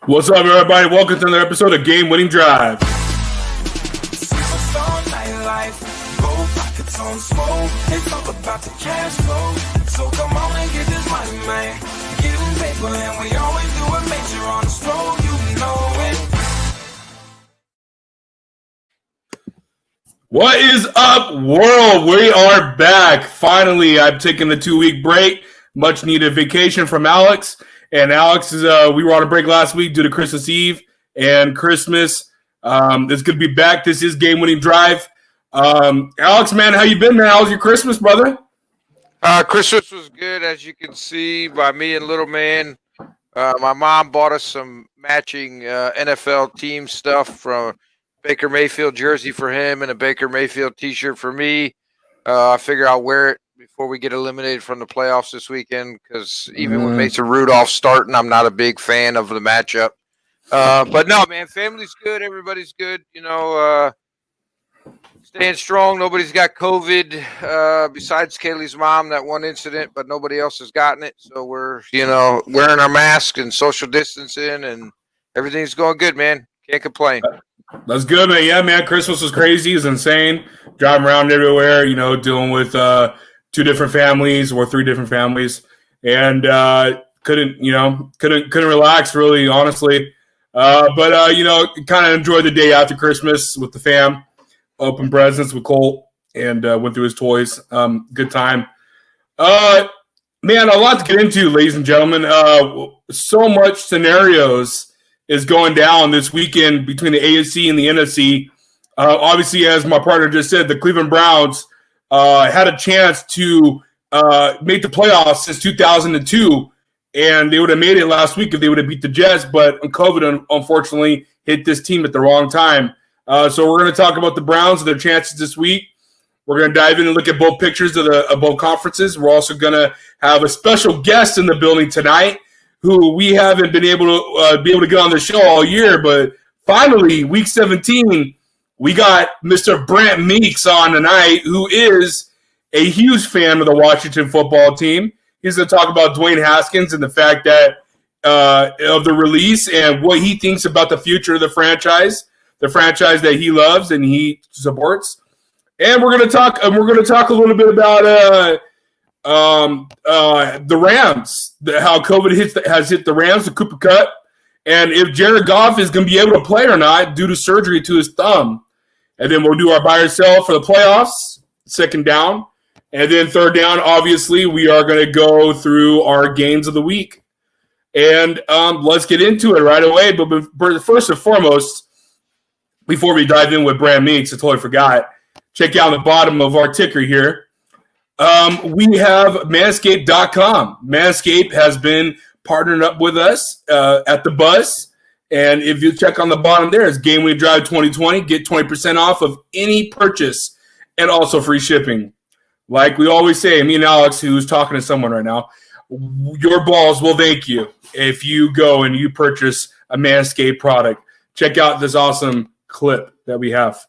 What's up, everybody? Welcome to another episode of Game Winning Drive. It's all about the cash flow. So come on and get this money, man. Getting paper, and we always do it major on the stroll. You know it. What is up, world? We are back. Finally, I've taken the 2-week break. Much needed vacation from Alex. And Alex is we were on a break last week due to Christmas Eve and Christmas. It's good to be back. This is Game Winning Drive. Alex, man, how you been, man? How was your Christmas, brother? Christmas was good, as you can see by me and little man. My mom bought us some matching NFL team stuff, from Baker Mayfield jersey for him and a Baker Mayfield T-shirt for me. I figure I'll wear it before we get eliminated from the playoffs this weekend, because even with Mason Rudolph starting, I'm not a big fan of the matchup. But no, man, family's good. Everybody's good. You know, staying strong. Nobody's got COVID besides Kaylee's mom, that one incident, but nobody else has gotten it. So we're, wearing our masks and social distancing, and everything's going good, man. Can't complain. That's good, man. Yeah, man, Christmas was crazy. It's insane. Driving around everywhere, dealing with 2 different families or 3 different families. And couldn't relax, really, honestly. But kind of enjoyed the day after Christmas with the fam. Open presents with Colt and went through his toys. Good time. Man, a lot to get into, ladies and gentlemen. So much scenarios is going down this weekend between the AFC and the NFC. Obviously, as my partner just said, the Cleveland Browns had a chance to make the playoffs since 2002, and they would have made it last week if they would have beat the Jets, but COVID, unfortunately, hit this team at the wrong time. So we're going to talk about the Browns and their chances this week. We're going to dive in and look at both pictures of both conferences. We're also going to have a special guest in the building tonight who we haven't been able to get on the show all year, but finally, week 17, we got Mr. Brant Meeks on tonight, who is a huge fan of the Washington football team. He's going to talk about Dwayne Haskins and the fact that of the release and what he thinks about the future of the franchise that he loves and he supports. And we're going to talk. A little bit about the Rams, how COVID has hit the Rams, the Cooper Cup, and if Jared Goff is going to be able to play or not due to surgery to his thumb. And then we'll do our buy or sell for the playoffs, second down. And then third down, obviously, we are going to go through our games of the week. And let's get into it right away. But first and foremost, before we dive in with Brant Meeks, I totally forgot, check out the bottom of our ticker here. We have Manscaped.com. Manscaped has been partnering up with us at the Buzz. And if you check on the bottom there, it's Game Winning Drive 2020. Get 20% off of any purchase and also free shipping. Like we always say, me and Alex, who's talking to someone right now, your balls will thank you if you go and you purchase a Manscaped product. Check out this awesome clip that we have.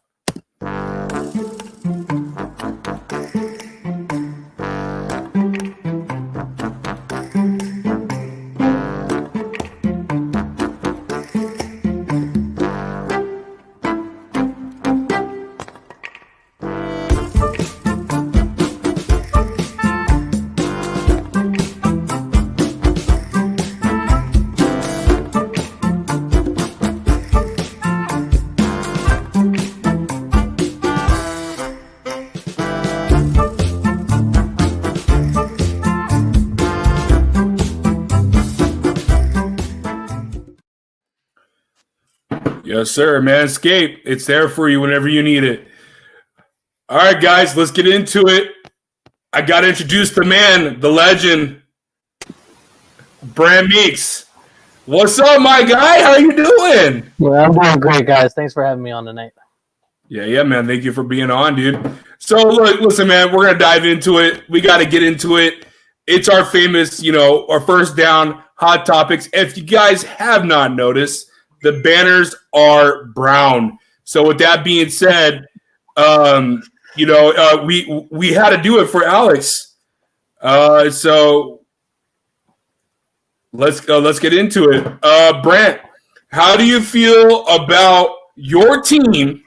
Yes, sir. Manscaped. It's there for you whenever you need it. All right, guys, let's get into it. I got to introduce the man, the legend, Brant Meeks. What's up, my guy? How you doing? Well, I'm doing great, guys. Thanks for having me on tonight. Yeah, man. Thank you for being on, dude. So, look, listen, man, we're going to dive into it. We got to get into it. It's our famous, our first down hot topics. If you guys have not noticed, the banners are brown. So with that being said, we had to do it for Alex. So let's get into it. Brant, How do you feel about your team,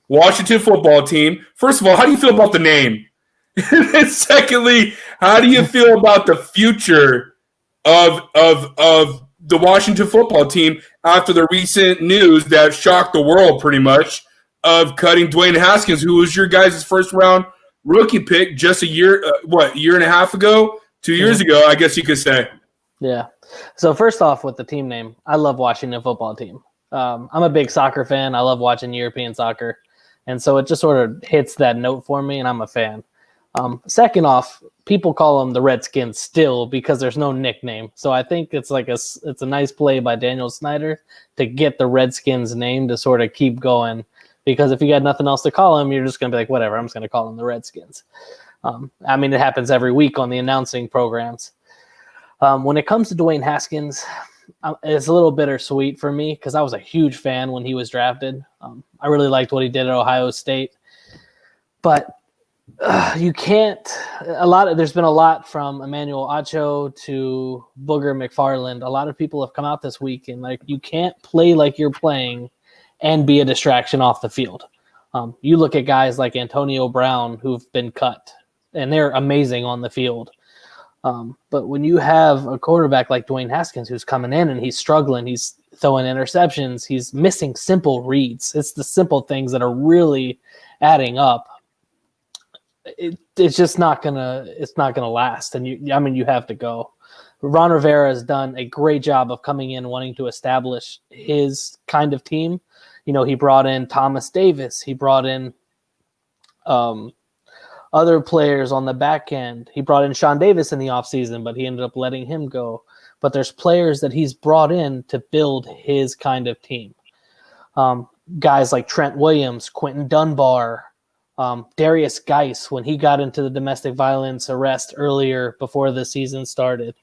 Washington football team? First of all, how do you feel about the name? And secondly, how do you feel about the future of the Washington football team after the recent news that shocked the world pretty much of cutting Dwayne Haskins, who was your guys' first round rookie pick just a year, year and a half ago, 2 years ago, I guess you could say. Yeah. So first off, with the team name, I love Washington football team. I'm a big soccer fan. I love watching European soccer. And so it just sort of hits that note for me, and I'm a fan. Second off, people call them the Redskins still because there's no nickname. So I think it's a nice play by Daniel Snyder to get the Redskins name to sort of keep going. Because if you got nothing else to call them, you're just going to be like, whatever, I'm just going to call them the Redskins. It happens every week on the announcing programs. When it comes to Dwayne Haskins, it's a little bittersweet for me because I was a huge fan when he was drafted. I really liked what he did at Ohio State. But you can't there's been a lot from Emmanuel Acho to Booger McFarland. A lot of people have come out this week and you can't play like you're playing and be a distraction off the field. You look at guys like Antonio Brown who've been cut and they're amazing on the field. But when you have a quarterback like Dwayne Haskins who's coming in and he's struggling, he's throwing interceptions, he's missing simple reads. It's the simple things that are really adding up. It's just not gonna last. And you have to go. Ron Rivera has done a great job of coming in wanting to establish his kind of team. He brought in Thomas Davis. He brought in other players on the back end. He brought in Sean Davis in the offseason, but he ended up letting him go. But there's players that he's brought in to build his kind of team. Guys like Trent Williams, Quentin Dunbar, Darius Geis, when he got into the domestic violence arrest earlier before the season started.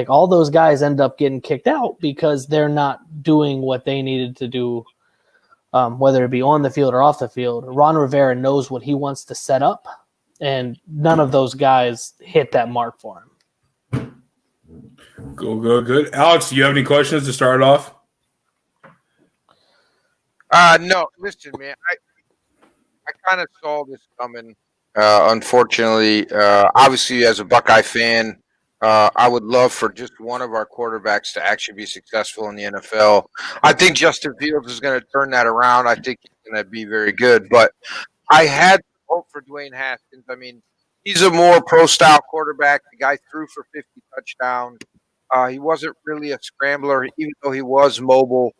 All those guys end up getting kicked out because they're not doing what they needed to do, whether it be on the field or off the field. Ron Rivera knows what he wants to set up, and none of those guys hit that mark for him. Good. Alex, do you have any questions to start off? No. Listen, man, I kind of saw this coming. Unfortunately, obviously, as a Buckeye fan, I would love for just one of our quarterbacks to actually be successful in the NFL. I think Justin Fields is going to turn that around. I think he's going to be very good. But I had hope for Dwayne Haskins. I mean, he's a more pro-style quarterback. The guy threw for 50 touchdowns. He wasn't really a scrambler, even though he was mobile.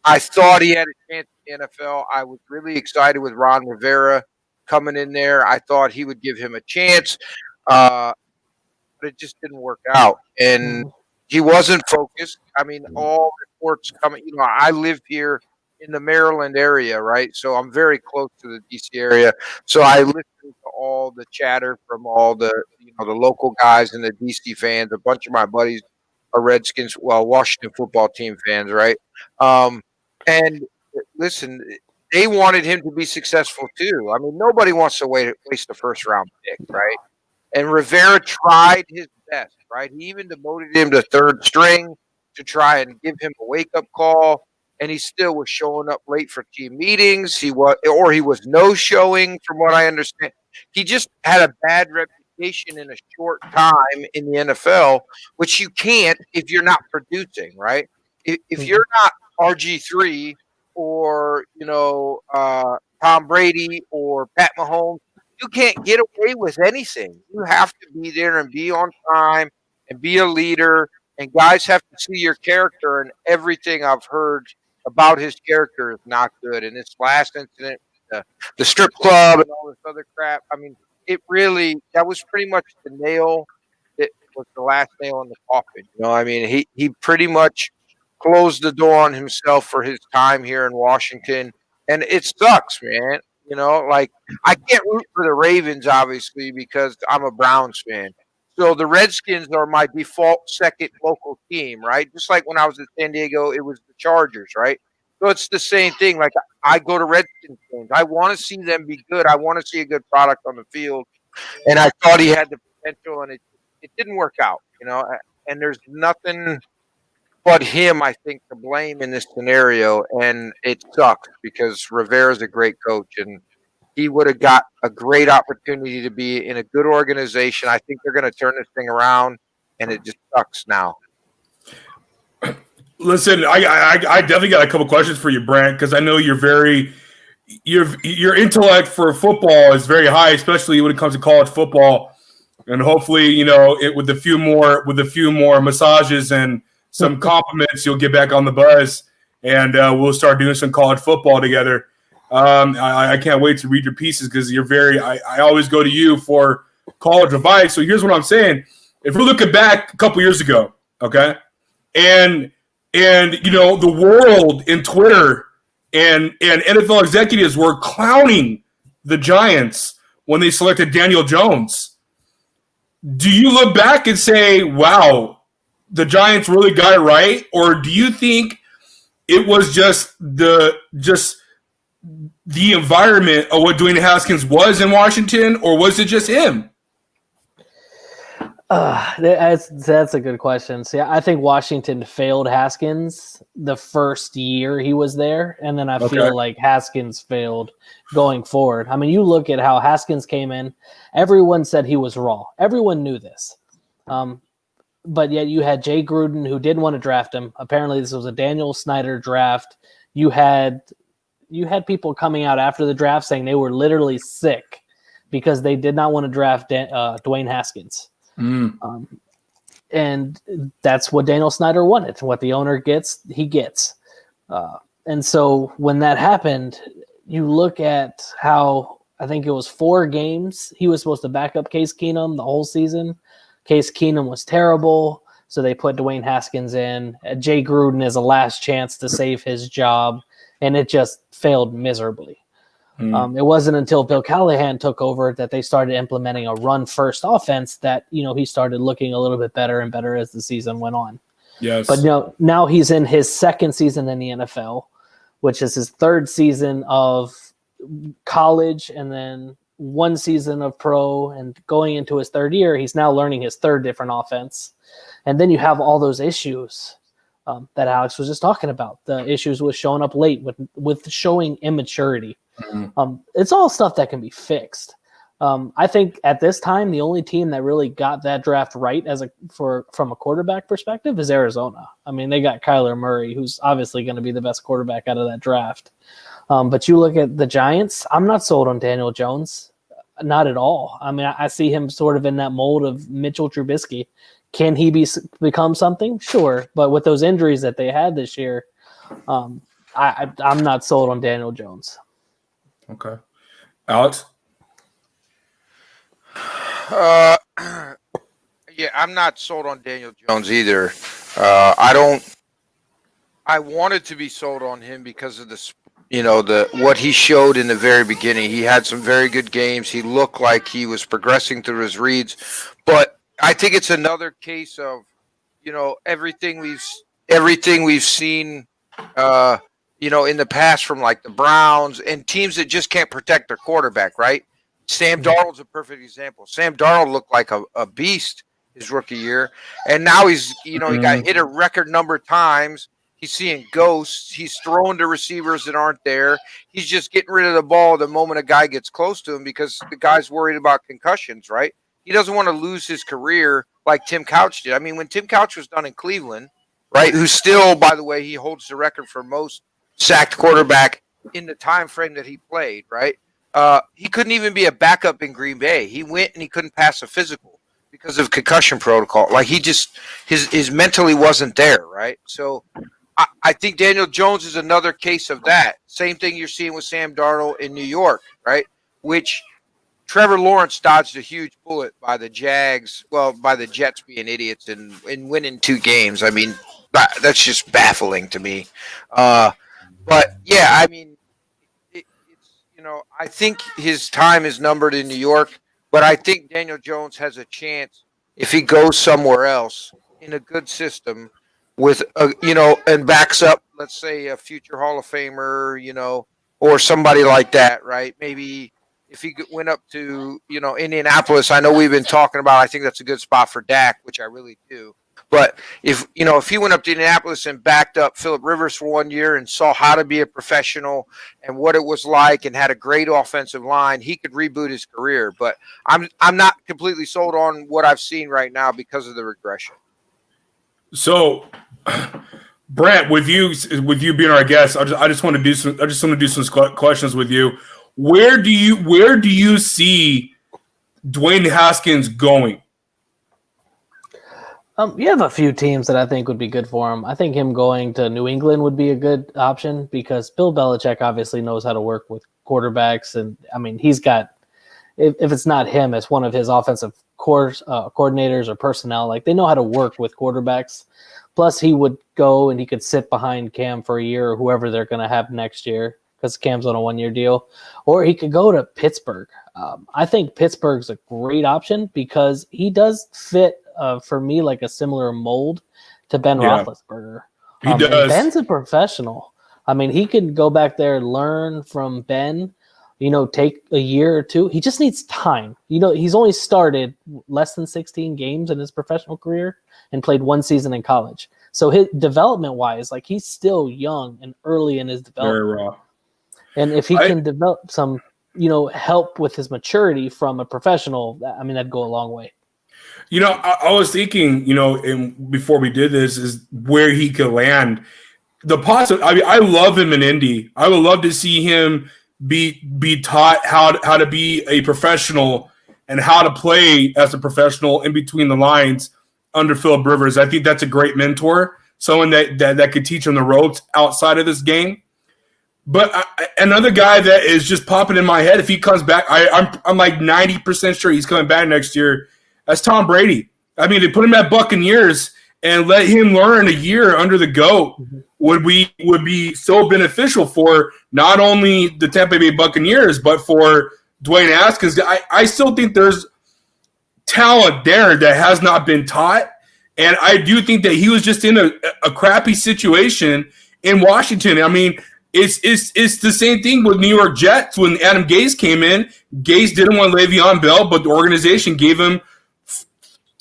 I thought he had a chance in the NFL. I was really excited with Ron Rivera coming in there. I thought he would give him a chance, but it just didn't work out. And he wasn't focused. I mean, all reports coming. I live here in the Maryland area, right? So I'm very close to the DC area. So I listen to all the chatter from all the the local guys and the DC fans. A bunch of my buddies are Redskins, Washington football team fans, right? And listen, they wanted him to be successful too. I mean, nobody wants to waste a first round pick, right? And Rivera tried his best, right? He even demoted him to third string to try and give him a wake up call. And he still was showing up late for team meetings. He was no showing, from what I understand. He just had a bad reputation in a short time in the NFL, which you can't if you're not producing, right? If you're not RG3 or Tom Brady or Pat Mahomes, you can't get away with anything. You have to be there and be on time and be a leader. And guys have to see your character. And everything I've heard about his character is not good. And this last incident, the strip club and all this other crap, I mean, that was pretty much the nail. It was the last nail in the coffin. I mean, he pretty much closed the door on himself for his time here in Washington. And it sucks, man. I can't root for the Ravens, obviously, because I'm a Browns fan. So the Redskins are my default second local team, right? Just like when I was in San Diego, it was the Chargers, right? So it's the same thing. Like, I go to Redskins games. I want to see them be good. I want to see a good product on the field. And I thought he had the potential, and it didn't work out, and there's nothing but him, I think, to blame in this scenario, and it sucks because Rivera's a great coach, and he would have got a great opportunity to be in a good organization. I think they're going to turn this thing around, and it just sucks now. Listen, I definitely got a couple questions for you, Brant, because I know your intellect for football is very high, especially when it comes to college football. And hopefully, with a few more massages and some compliments, you'll get back on the buzz, and we'll start doing some college football together. I can't wait to read your pieces because I always go to you for college advice. So here's what I'm saying: if we're looking back a couple years ago, okay, and the world in Twitter and NFL executives were clowning the Giants when they selected Daniel Jones. Do you look back and say, wow, the Giants really got it right? Or do you think it was just the environment of what Dwayne Haskins was in Washington, or was it just him? That's a good question. See, I think Washington failed Haskins the first year he was there, and then I feel like Haskins failed going forward. I mean, you look at how Haskins came in. Everyone said he was raw. Everyone knew this. But yet you had Jay Gruden, who didn't want to draft him. Apparently this was a Daniel Snyder draft. You had people coming out after the draft saying they were literally sick because they did not want to draft Dwayne Haskins. And that's what Daniel Snyder wanted. What the owner gets, he gets. And so when that happened, you look at how I think it was 4 games. He was supposed to back up Case Keenum the whole season. Case Keenum was terrible, so they put Dwayne Haskins in. Jay Gruden is a last chance to save his job, and it just failed miserably. It wasn't until Bill Callahan took over that they started implementing a run-first offense that, he started looking a little bit better and better as the season went on. Yes. But now he's in his second season in the NFL, which is his third season of college and then 1 season of pro, and going into his third year, he's now learning his third different offense. And then you have all those issues that Alex was just talking about, the issues with showing up late, with showing immaturity. It's all stuff that can be fixed. I think at this time, the only team that really got that draft right from a quarterback perspective is Arizona. I mean, they got Kyler Murray, who's obviously going to be the best quarterback out of that draft. But you look at the Giants, I'm not sold on Daniel Jones. Not at all. I mean, I see him sort of in that mold of Mitchell Trubisky. Can he become something? Sure. But with those injuries that they had this year, I'm not sold on Daniel Jones. Okay. Alex? Yeah, I'm not sold on Daniel Jones either. I wanted to be sold on him because of what he showed in the very beginning. He had some very good games. He looked like he was progressing through his reads, but I think it's another case of, everything we've seen, in the past from like the Browns and teams that just can't protect their quarterback, right? Sam Darnold's a perfect example. Sam Darnold looked like a beast his rookie year, and now he's, he got hit a record number of times. He's seeing ghosts. He's throwing to receivers that aren't there. He's just getting rid of the ball the moment a guy gets close to him because the guy's worried about concussions, right? He doesn't want to lose his career like Tim Couch did. I mean, when Tim Couch was done in Cleveland, right, who still, by the way, he holds the record for most sacked quarterback in the time frame that he played, right? He couldn't even be a backup in Green Bay. He went and he couldn't pass a physical because of concussion protocol. Like he just his mentally wasn't there, right? So I think Daniel Jones is another case of that. Same thing you're seeing with Sam Darnold in New York, right? Which Trevor Lawrence dodged a huge bullet by the Jags, by the Jets being idiots and winning 2 games. I mean, that's just baffling to me. But yeah, I mean, it's I think his time is numbered in New York, but I think Daniel Jones has a chance if he goes somewhere else in a good system with and backs up, let's say, a future Hall of Famer, or somebody like that, right? Maybe if he went up to Indianapolis, I know we've been talking about. I think that's a good spot for Dak, which I really do. But if he went up to Indianapolis and backed up Phillip Rivers for 1 year and saw how to be a professional and what it was like and had a great offensive line, he could reboot his career. But I'm not completely sold on what I've seen right now because of the regression. So, Brent, with you being our guest, I just want to do some questions with you. Where do you see Dwayne Haskins going? You have a few teams that I think would be good for him. I think him going to New England would be a good option because Bill Belichick obviously knows how to work with quarterbacks. And, I mean, he's got – if it's not him, it's one of his offensive coordinators or personnel. Like, they know how to work with quarterbacks. Plus, he would go and he could sit behind Cam for a year or whoever they're going to have next year because Cam's on a 1-year deal. Or he could go to Pittsburgh. I think Pittsburgh's a great option because he does fit – for me, like a similar mold to Ben Roethlisberger. He does. Ben's a professional. I mean, he can go back there, learn from Ben, take a year or two. He just needs time. He's only started less than 16 games in his professional career and played 1 season in college. So his development-wise, like he's still young and early in his development. Very raw. And if he can develop some, help with his maturity from a professional, I mean, that'd go a long way. I was thinking, and before we did this, is where he could land. I love him in Indy. I would love to see him be taught how to be a professional and how to play as a professional in between the lines under Phillip Rivers. I think that's a great mentor, someone that could teach him the ropes outside of this game. But another guy that is just popping in my head, if he comes back, I'm like 90% sure he's coming back next year. That's Tom Brady. I mean, they put him at Buccaneers and let him learn a year under the GOAT would be so beneficial for not only the Tampa Bay Buccaneers, but for Dwayne Haskins. I still think there's talent there that has not been taught. And I do think that he was just in a crappy situation in Washington. I mean, it's the same thing with New York Jets when Adam Gase came in. Gase didn't want Le'Veon Bell, but the organization gave him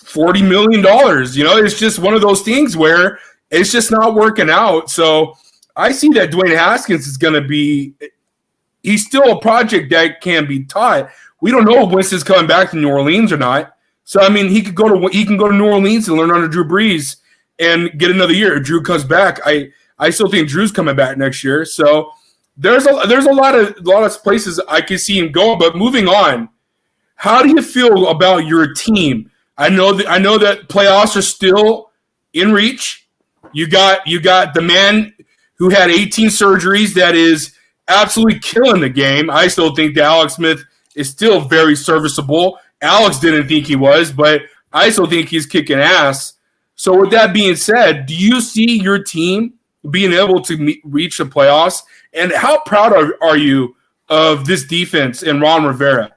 $40 million. It's just one of those things where it's just not working out. So I see that Dwayne Haskins is going to be – he's still a project that can be taught. We don't know if Winston's coming back to New Orleans or not. So, I mean, he can go to New Orleans and learn under Drew Brees and get another year. If Drew comes back, I still think Drew's coming back next year. So there's a lot of places I can see him going. But moving on, how do you feel about your team? I know that playoffs are still in reach. You got the man who had 18 surgeries that is absolutely killing the game. I still think that Alex Smith is still very serviceable. Alex didn't think he was, but I still think he's kicking ass. So with that being said, do you see your team being able to reach the playoffs? And how proud are you of this defense and Ron Rivera?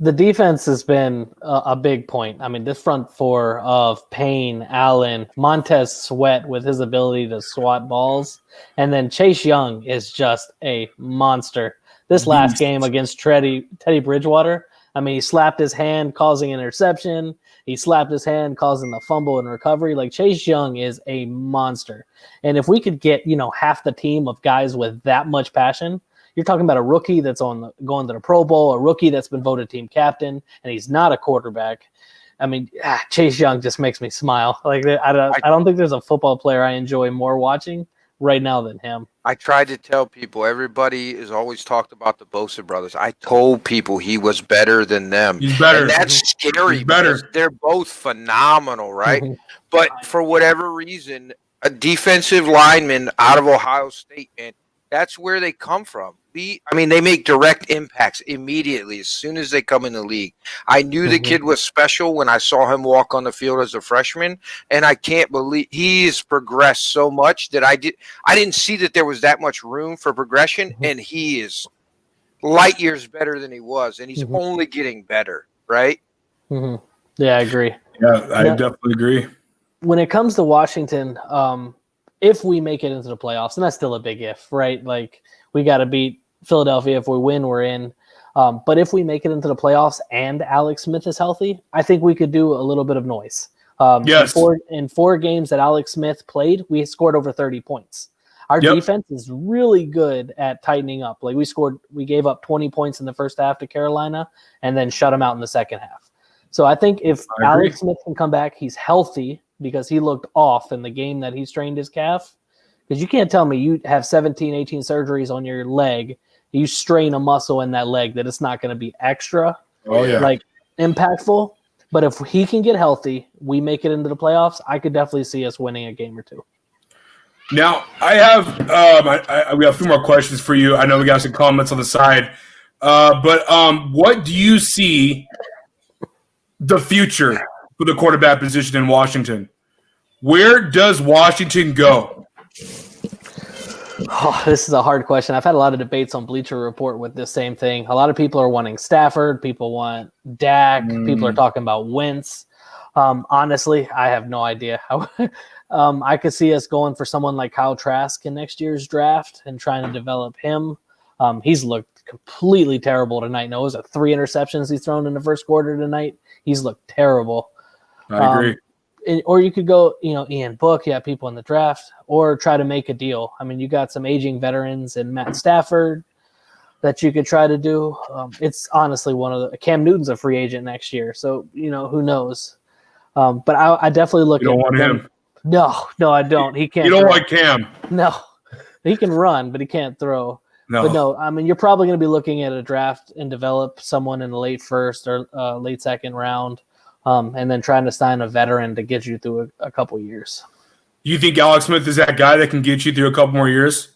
The defense has been a big point. I mean, this front four of Payne, Allen, Montez Sweat with his ability to swat balls, and then Chase Young is just a monster. This last game against Teddy Bridgewater, I mean, he slapped his hand causing an interception. He slapped his hand causing the fumble and recovery. Like, Chase Young is a monster. And if we could get, half the team of guys with that much passion, you're talking about a rookie that's going to the Pro Bowl, a rookie that's been voted team captain, and he's not a quarterback. I mean, Chase Young just makes me smile. Like, I don't think there's a football player I enjoy more watching right now than him. I tried to tell people, everybody has always talked about the Bosa brothers. I told people he was better than them. He's better. And that's scary. He's better. They're both phenomenal, right? But for whatever reason, a defensive lineman out of Ohio State, man, that's where they come from. They make direct impacts immediately as soon as they come in the league. I knew the kid was special when I saw him walk on the field as a freshman, and I can't believe he's progressed so much that I didn't see that there was that much room for progression, and he is light years better than he was, and he's only getting better, right? Yeah, I agree. Yeah, I definitely agree. When it comes to Washington, if we make it into the playoffs, and that's still a big if, right? Like, we got to beat Philadelphia. If we win, we're in. But if we make it into the playoffs and Alex Smith is healthy, I think we could do a little bit of noise. Yes. In four games that Alex Smith played, we scored over 30 points. Our defense is really good at tightening up. Like we gave up 20 points in the first half to Carolina and then shut them out in the second half. So I think if Alex Smith can come back, he's healthy because he looked off in the game that he strained his calf. Because you can't tell me you have 17, 18 surgeries on your leg, you strain a muscle in that leg that it's not going to be extra impactful. But if he can get healthy, we make it into the playoffs, I could definitely see us winning a game or two. Now, I have we have a few more questions for you. I know we got some comments on the side. But what do you see the future for the quarterback position in Washington? Where does Washington go? Oh, this is a hard question. I've had a lot of debates on Bleacher Report with this same thing. A lot of people are wanting Stafford. People want Dak. People are talking about Wentz. Honestly, I have no idea. I could see us going for someone like Kyle Trask in next year's draft and trying to develop him. He's looked completely terrible tonight. No, it was 3 interceptions he's thrown in the first quarter tonight. He's looked terrible. I agree. Or you could go, Ian Book, people in the draft, or try to make a deal. I mean, you got some aging veterans in Matt Stafford that you could try to do. It's honestly Cam Newton's a free agent next year, so who knows. But I definitely look. You don't want him. No, I don't. He can't. You don't throw. like Cam. No, he can run, but he can't throw. No. But no, I mean, you're probably going to be looking at a draft and develop someone in the late first or late second round. And then trying to sign a veteran to get you through a couple years. You think Alex Smith is that guy that can get you through a couple more years?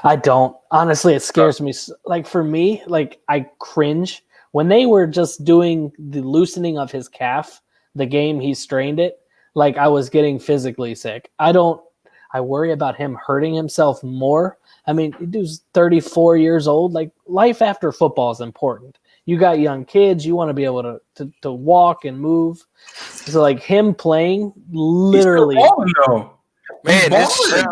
I don't. Honestly, it scares me. Like for me, I cringe when they were just doing the loosening of his calf, the game he strained it. Like I was getting physically sick. I worry about him hurting himself more. I mean, dude's 34 years old. Like life after football is important. You got young kids. You want to be able to walk and move. So, like him playing, literally. He's balling, though. Man, this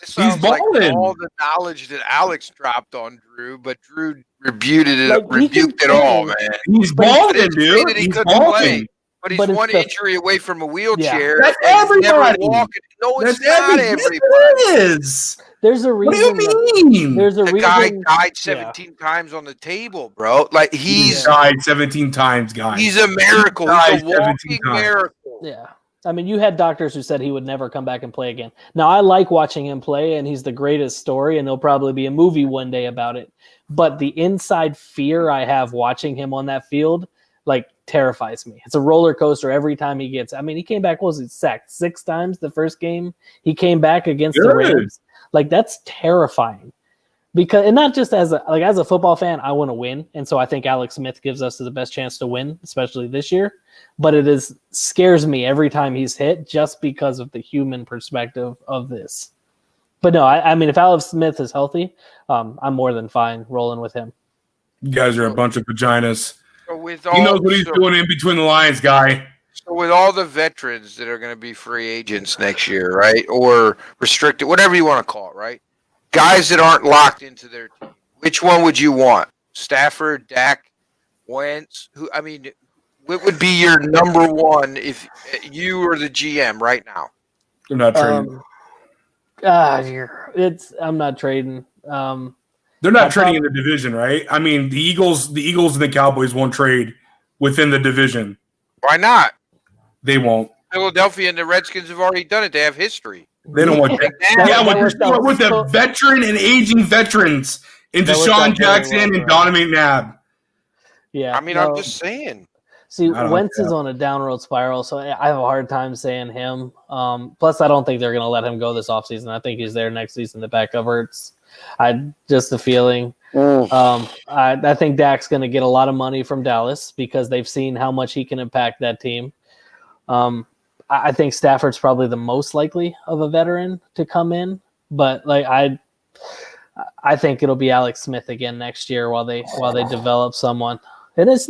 sounds like balling. all the knowledge that Alex dropped on Drew, but Drew rebuked it play. all, man. He's balling, dude. He He's couldn't balling. play, but he's But it's one the- injury away from a wheelchair. That's and he's never everybody. walking. No, it's That's not everybody. everybody. Yes, it is. There's a What reason. do you mean? There's a The reason. guy died 17 times on the table, bro. Like He's died 17 times, guys. he's a miracle. Died He's a walking 17 times. miracle. Yeah. I mean, you had doctors who said he would never come back and play again. Now, I like watching him play, and he's the greatest story, and there'll probably be a movie one day about it. But the inside fear I have watching him on that field, terrifies me. It's a roller coaster every time he gets. I mean, he came back, what was it, sacked 6 times the first game? He came back against the Rams. That's terrifying. Because, and not just as a football fan, I want to win. And so I think Alex Smith gives us the best chance to win, especially this year. But it scares me every time he's hit just because of the human perspective of this. But no, I mean, if Alex Smith is healthy, I'm more than fine rolling with him. You guys are a bunch of vaginas. So He knows what he's doing in between the lines, guy. So with all the veterans that are going to be free agents next year, right, or restricted, whatever you want to call it, right? Guys that aren't locked into their team, which one would you want? Stafford, Dak, Wentz? What would be your number one if you were the GM right now? They're not trading. I'm not trading. They're not trading in the division, right? I mean, the Eagles and the Cowboys won't trade within the division. Why not? They won't. Philadelphia and the Redskins have already done it. They have history. They don't want that. Yeah, with the veteran and aging veterans in Deshaun Jackson and Donovan McNabb. Yeah. I'm just saying. See, Wentz is on a downward spiral, so I have a hard time saying him. Plus, I don't think they're going to let him go this offseason. I think he's there next season to back up Hurts. Just a feeling. I think Dak's going to get a lot of money from Dallas because they've seen how much he can impact that team. I think Stafford's probably the most likely of a veteran to come in, but I think it'll be Alex Smith again next year while they develop someone. And it's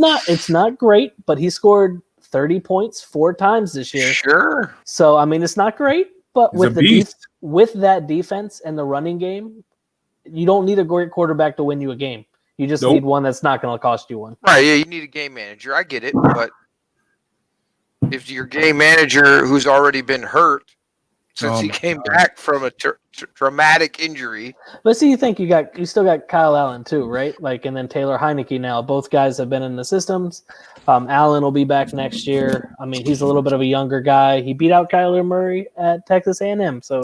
not great, but he scored 30 points 4 times this year. Sure. So I mean, it's not great, but He's with that defense and the running game, you don't need a great quarterback to win you a game. You just Nope. need one that's not going to cost you one. Right, yeah, you need a game manager. I get it, but if your game manager who's already been hurt since he came back from a traumatic injury, But see, you still got Kyle Allen too, right? Like, and then Taylor Heineke now. Both guys have been in the systems. Allen will be back next year. I mean, he's a little bit of a younger guy. He beat out Kyler Murray at Texas A&M, so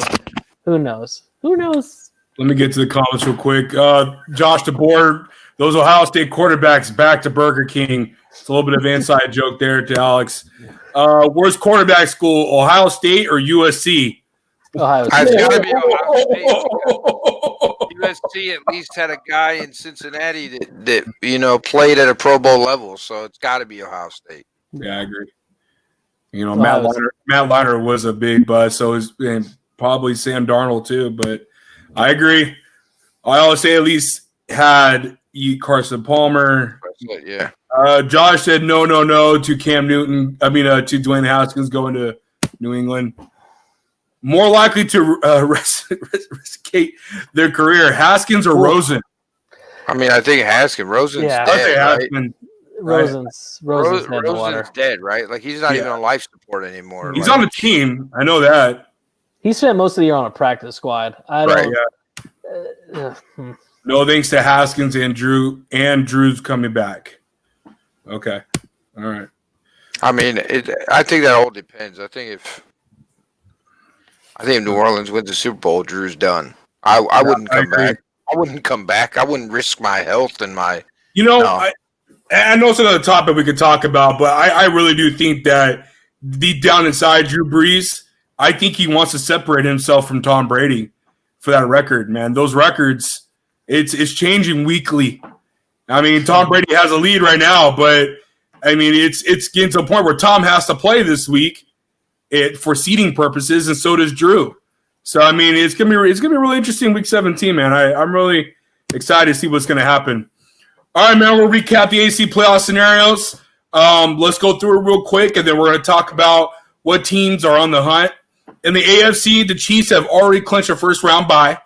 who knows? Who knows? Let me get to the comments real quick. Josh DeBoer, those Ohio State quarterbacks back to Burger King. It's a little bit of inside joke there to Alex. Where's quarterback school, Ohio State or USC? Ohio it's State. got to be Ohio State. USC at least had a guy in Cincinnati that played at a Pro Bowl level, so it's got to be Ohio State. Yeah, I agree. Matt Leinart was a big buzz, so is probably Sam Darnold too. But I agree. Ohio State at least had Carson Palmer. Yeah. Josh said no to Cam Newton. To Dwayne Haskins going to New England. More likely to riskate their career, Haskins or Rosen. I think Haskins. Rosen's Yeah. dead, right? Rosen's dead in the water. Rosen's dead, right? Like, he's not even on life support anymore. He's on the team. I know that. He spent most of the year on a practice squad. No thanks to Haskins and Drew. And Drew's coming back. Okay. All right. I think that all depends. I think if New Orleans wins the Super Bowl, Drew's done. I wouldn't come back. I wouldn't come back. I wouldn't risk my health and my. I know it's another topic we could talk about, but I really do think that deep down inside Drew Brees, I think he wants to separate himself from Tom Brady for that record, man. Those records, it's changing weekly. Tom Brady has a lead right now, but it's getting to a point where Tom has to play this week for seeding purposes, and so does Drew. So it's gonna be really interesting week 17, man. I'm really excited to see what's gonna happen. All right, man. We'll recap the AC playoff scenarios. Let's go through it real quick, and then we're gonna talk about what teams are on the hunt. In the AFC, the Chiefs have already clinched a first round bye,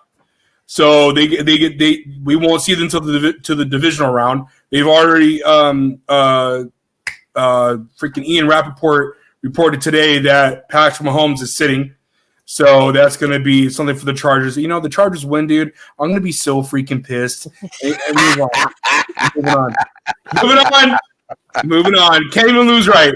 so we won't see them to the divisional round. They've already freaking Ian Rappaport reported today that Patrick Mahomes is sitting. So that's going to be something for the Chargers. The Chargers win, dude. I'm going to be so freaking pissed. Moving on. Can't even lose right.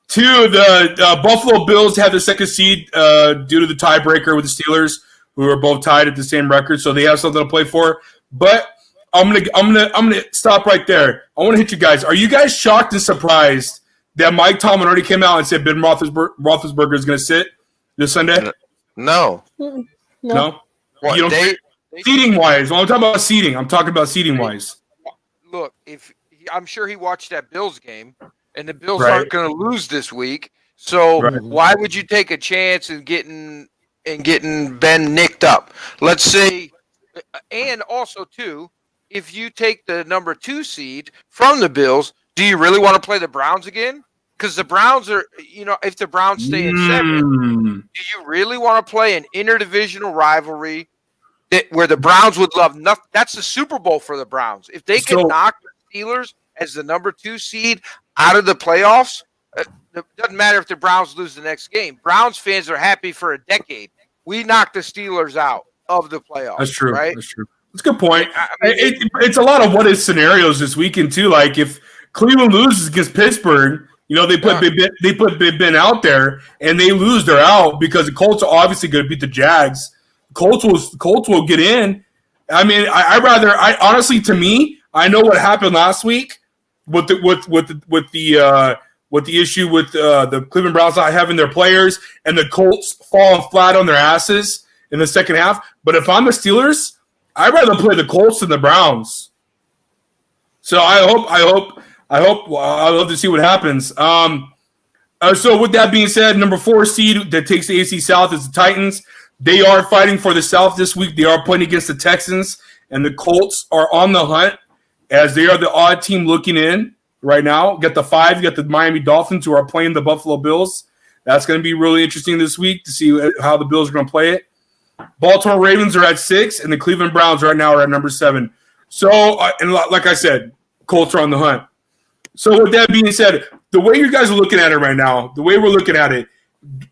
Two, the Buffalo Bills have the second seed due to the tiebreaker with the Steelers, who are both tied at the same record, so they have something to play for. But I'm gonna stop right there. I want to hit you guys. Are you guys shocked and surprised that Mike Tomlin already came out and said Ben Roethlisberger is going to sit this Sunday? No. No? What, you don't seating wise. Well, I'm talking about seating. I'm talking about seating wise. Look, I'm sure he watched that Bills game, and the Bills aren't going to lose this week. So why would you take a chance in getting Ben nicked up? Let's say, and also too, if you take the number 2 seed from the Bills, do you really want to play the Browns again? Because the Browns are, if the Browns stay in 7, do you really want to play an interdivisional rivalry where the Browns would love nothing? That's the Super Bowl for the Browns. If they can knock the Steelers as the number 2 seed out of the playoffs, it doesn't matter if the Browns lose the next game. Browns fans are happy for a decade. We knocked the Steelers out of the playoffs. That's true. Right? That's true. That's a good point. It's a lot of what if scenarios this weekend too. Like if Cleveland loses against Pittsburgh, they put Big Ben out there and they lose, they're out because the Colts are obviously going to beat the Jags. Colts will get in. I honestly, to me, I know what happened last week with the issue with the Cleveland Browns not having their players and the Colts falling flat on their asses in the second half. But if I'm the Steelers, I'd rather play the Colts than the Browns. So I'd love to see what happens. So with that being said, number 4 seed that takes the AFC South is the Titans. They are fighting for the South this week. They are playing against the Texans, and the Colts are on the hunt as they are the odd team looking in right now. Got the 5, you got the Miami Dolphins who are playing the Buffalo Bills. That's going to be really interesting this week to see how the Bills are going to play it. Baltimore Ravens are at 6, and the Cleveland Browns right now are at number 7. So, and like I said, Colts are on the hunt. So with that being said, the way you guys are looking at it right now, the way we're looking at it,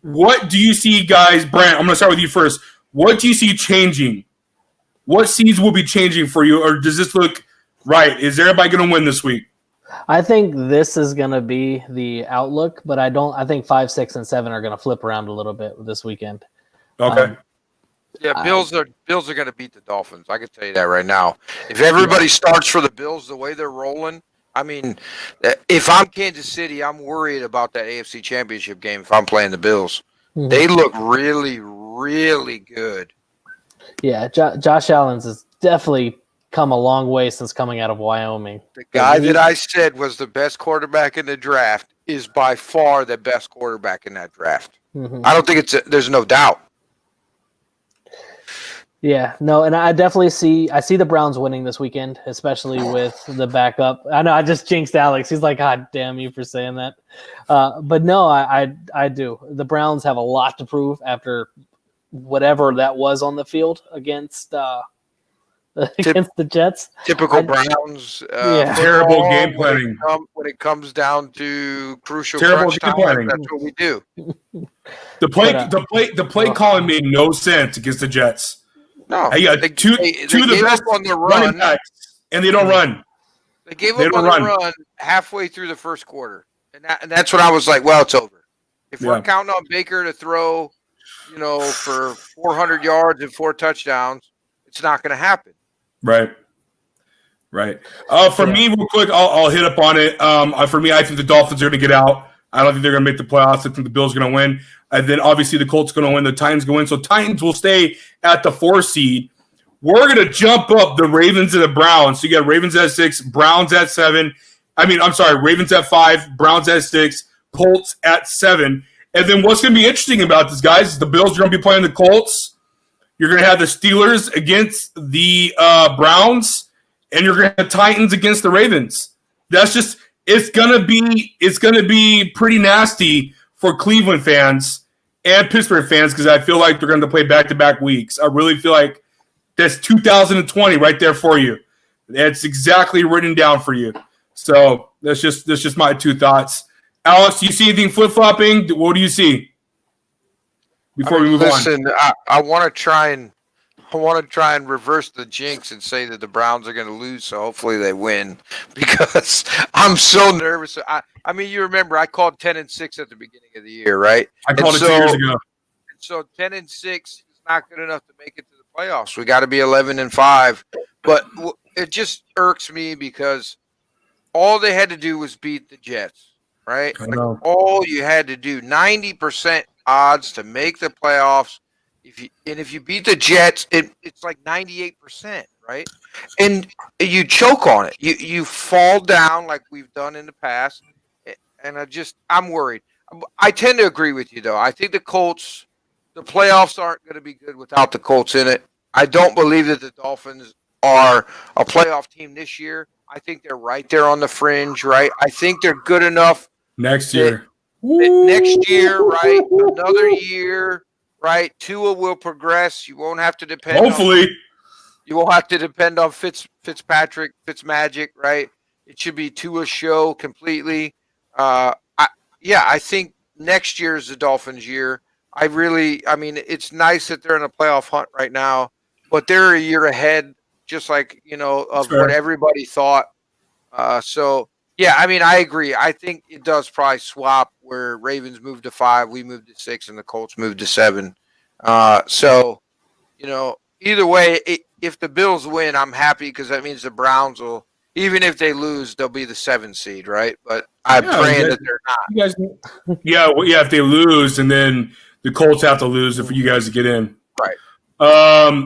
what do you see, guys? Brant, I'm going to start with you first. What do you see changing? What seeds will be changing for you, or does this look right? Is everybody going to win this week? I think this is going to be the outlook, but I think 5, 6, and 7 are going to flip around a little bit this weekend. Okay. Yeah, Bills are going to beat the Dolphins. I can tell you that right now. If everybody starts for the Bills the way they're rolling, I mean, if I'm Kansas City, I'm worried about that AFC Championship game if I'm playing the Bills. Mm-hmm. They look really, really good. Yeah, Josh Allen's has definitely come a long way since coming out of Wyoming. The guy that I said was the best quarterback in the draft is by far the best quarterback in that draft. Mm-hmm. I don't think there's no doubt. Yeah, no, and I definitely see the Browns winning this weekend, especially with the backup. I know I just jinxed Alex. He's like, God damn you for saying that. But no, I do. The Browns have a lot to prove after whatever that was on the field against the Jets. Typical Browns. Terrible game planning. When it comes down to crucial terrible game planning. That's what we do. The play calling made no sense against the Jets. No, two of the best on the running backs, and they don't run. They gave up on the run halfway through the first quarter, and that's when I was like, "Well, it's over." If we're counting on Baker to throw, for 400 yards and 4 touchdowns, it's not going to happen. Right. For me, real quick, I'll hit up on it. For me, I think the Dolphins are going to get out. I don't think they're going to make the playoffs. I think the Bills are going to win. And then, obviously, the Colts are going to win. The Titans going to win. So, Titans will stay at the 4 seed. We're going to jump up the Ravens and the Browns. So, you got Ravens at 6, Browns at 7. Ravens at 5, Browns at 6, Colts at 7. And then what's going to be interesting about this, guys, is the Bills are going to be playing the Colts. You're going to have the Steelers against the Browns. And you're going to have Titans against the Ravens. That's just – it's going to be pretty nasty for Cleveland fans and Pittsburgh fans because I feel like they're going to play back-to-back weeks. I really feel like that's 2020 right there for you. It's exactly written down for you. So that's just my 2 thoughts. Alex, do you see anything flip-flopping? What do you see before we move on? Listen, I want to try and reverse the jinx and say that the Browns are going to lose, so hopefully they win because I'm so nervous. You remember I called 10-6 at the beginning of the year, right? I called it 2 years ago. So 10-6 is not good enough to make it to the playoffs. We got to be 11-5. But it just irks me because all they had to do was beat the Jets, right? All you had to do, 90% odds to make the playoffs. If you beat the Jets, it's like 98%, right? And you choke on it. You fall down like we've done in the past. And I'm worried. I tend to agree with you, though. I think the playoffs aren't going to be good without the Colts in it. I don't believe that the Dolphins are a playoff team this year. I think they're right there on the fringe, right? I think they're good enough. Next year. Next year, right? Another year. Right, Tua will progress. You won't have to depend. Hopefully, you won't have to depend on Fitzpatrick, Fitzmagic. Right, it should be Tua's show completely. I think next year is the Dolphins' year. It's nice that they're in a playoff hunt right now, but they're a year ahead, just like of what everybody thought. I agree. I think it does probably swap where Ravens moved to 5, we moved to 6, and the Colts moved to 7. Either way, if the Bills win, I'm happy because that means the Browns will, even if they lose, they'll be the 7th seed, right? But I'm praying that they're not. If they lose, and then the Colts have to lose for you guys to get in. Right.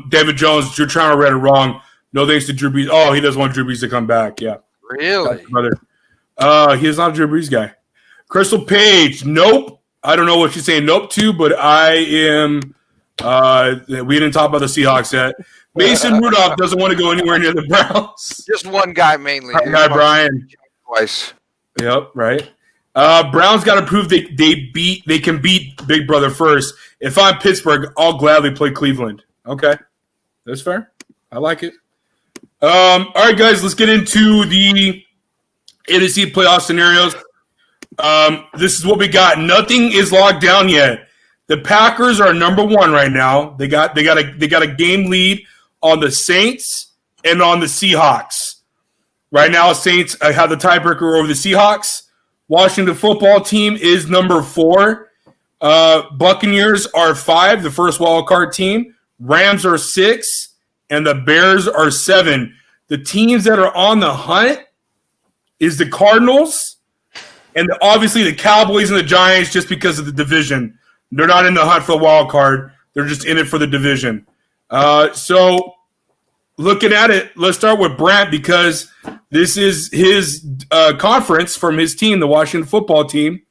David Jones, you're trying to read it wrong. No thanks to Drew Brees. Oh, he doesn't want Drew Brees to come back. Yeah. Really? He is not a Drew Brees guy. Crystal Page, nope. I don't know what she's saying nope to, but I am we didn't talk about the Seahawks yet. Mason Rudolph doesn't want to go anywhere near the Browns. Just one guy mainly. Guy Brian. Twice. Yep, right. Browns got to prove they can beat Big Brother first. If I'm Pittsburgh, I'll gladly play Cleveland. Okay. That's fair. I like it. All right, guys, let's get into the NFC playoff scenarios. This is what we got. Nothing is locked down yet. The Packers are number one right now. They got a game lead on the Saints and on the Seahawks. Right now, Saints have the tiebreaker over the Seahawks. Washington football team is number 4. Buccaneers are 5, the first wild card team. Rams are 6, and the Bears are 7. The teams that are on the hunt is the Cardinals and obviously the Cowboys and the Giants just because of the division. They're not in the hunt for the wild card. They're just in it for the division. So looking at it, let's start with Brant because this is his conference from his team, the Washington football team.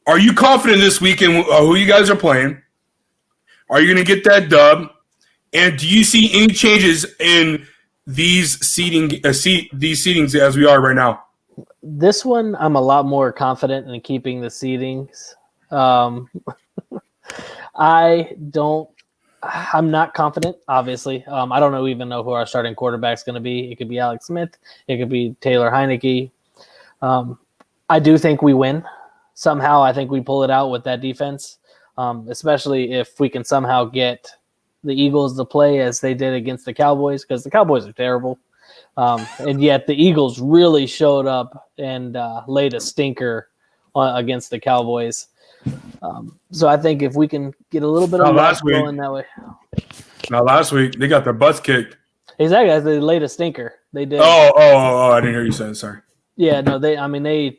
Are you confident this week in who you guys are playing? Are you going to get that dub? And do you see any changes in these seedings as we are right now? This one, I'm a lot more confident in keeping the seedings. I'm not confident, obviously. I don't even know who our starting quarterback's going to be. It could be Alex Smith. It could be Taylor Heineke. I do think we win. Somehow, I think we pull it out with that defense, especially if we can somehow get the Eagles to play as they did against the Cowboys, because the Cowboys are terrible. And yet the Eagles really showed up and laid a stinker against the Cowboys. So I think if we can get a little bit of luck going that way. Now, last week, they got their butts kicked. Exactly. They laid a stinker. They did. Oh, I didn't hear you say it. Sorry. Yeah, no, they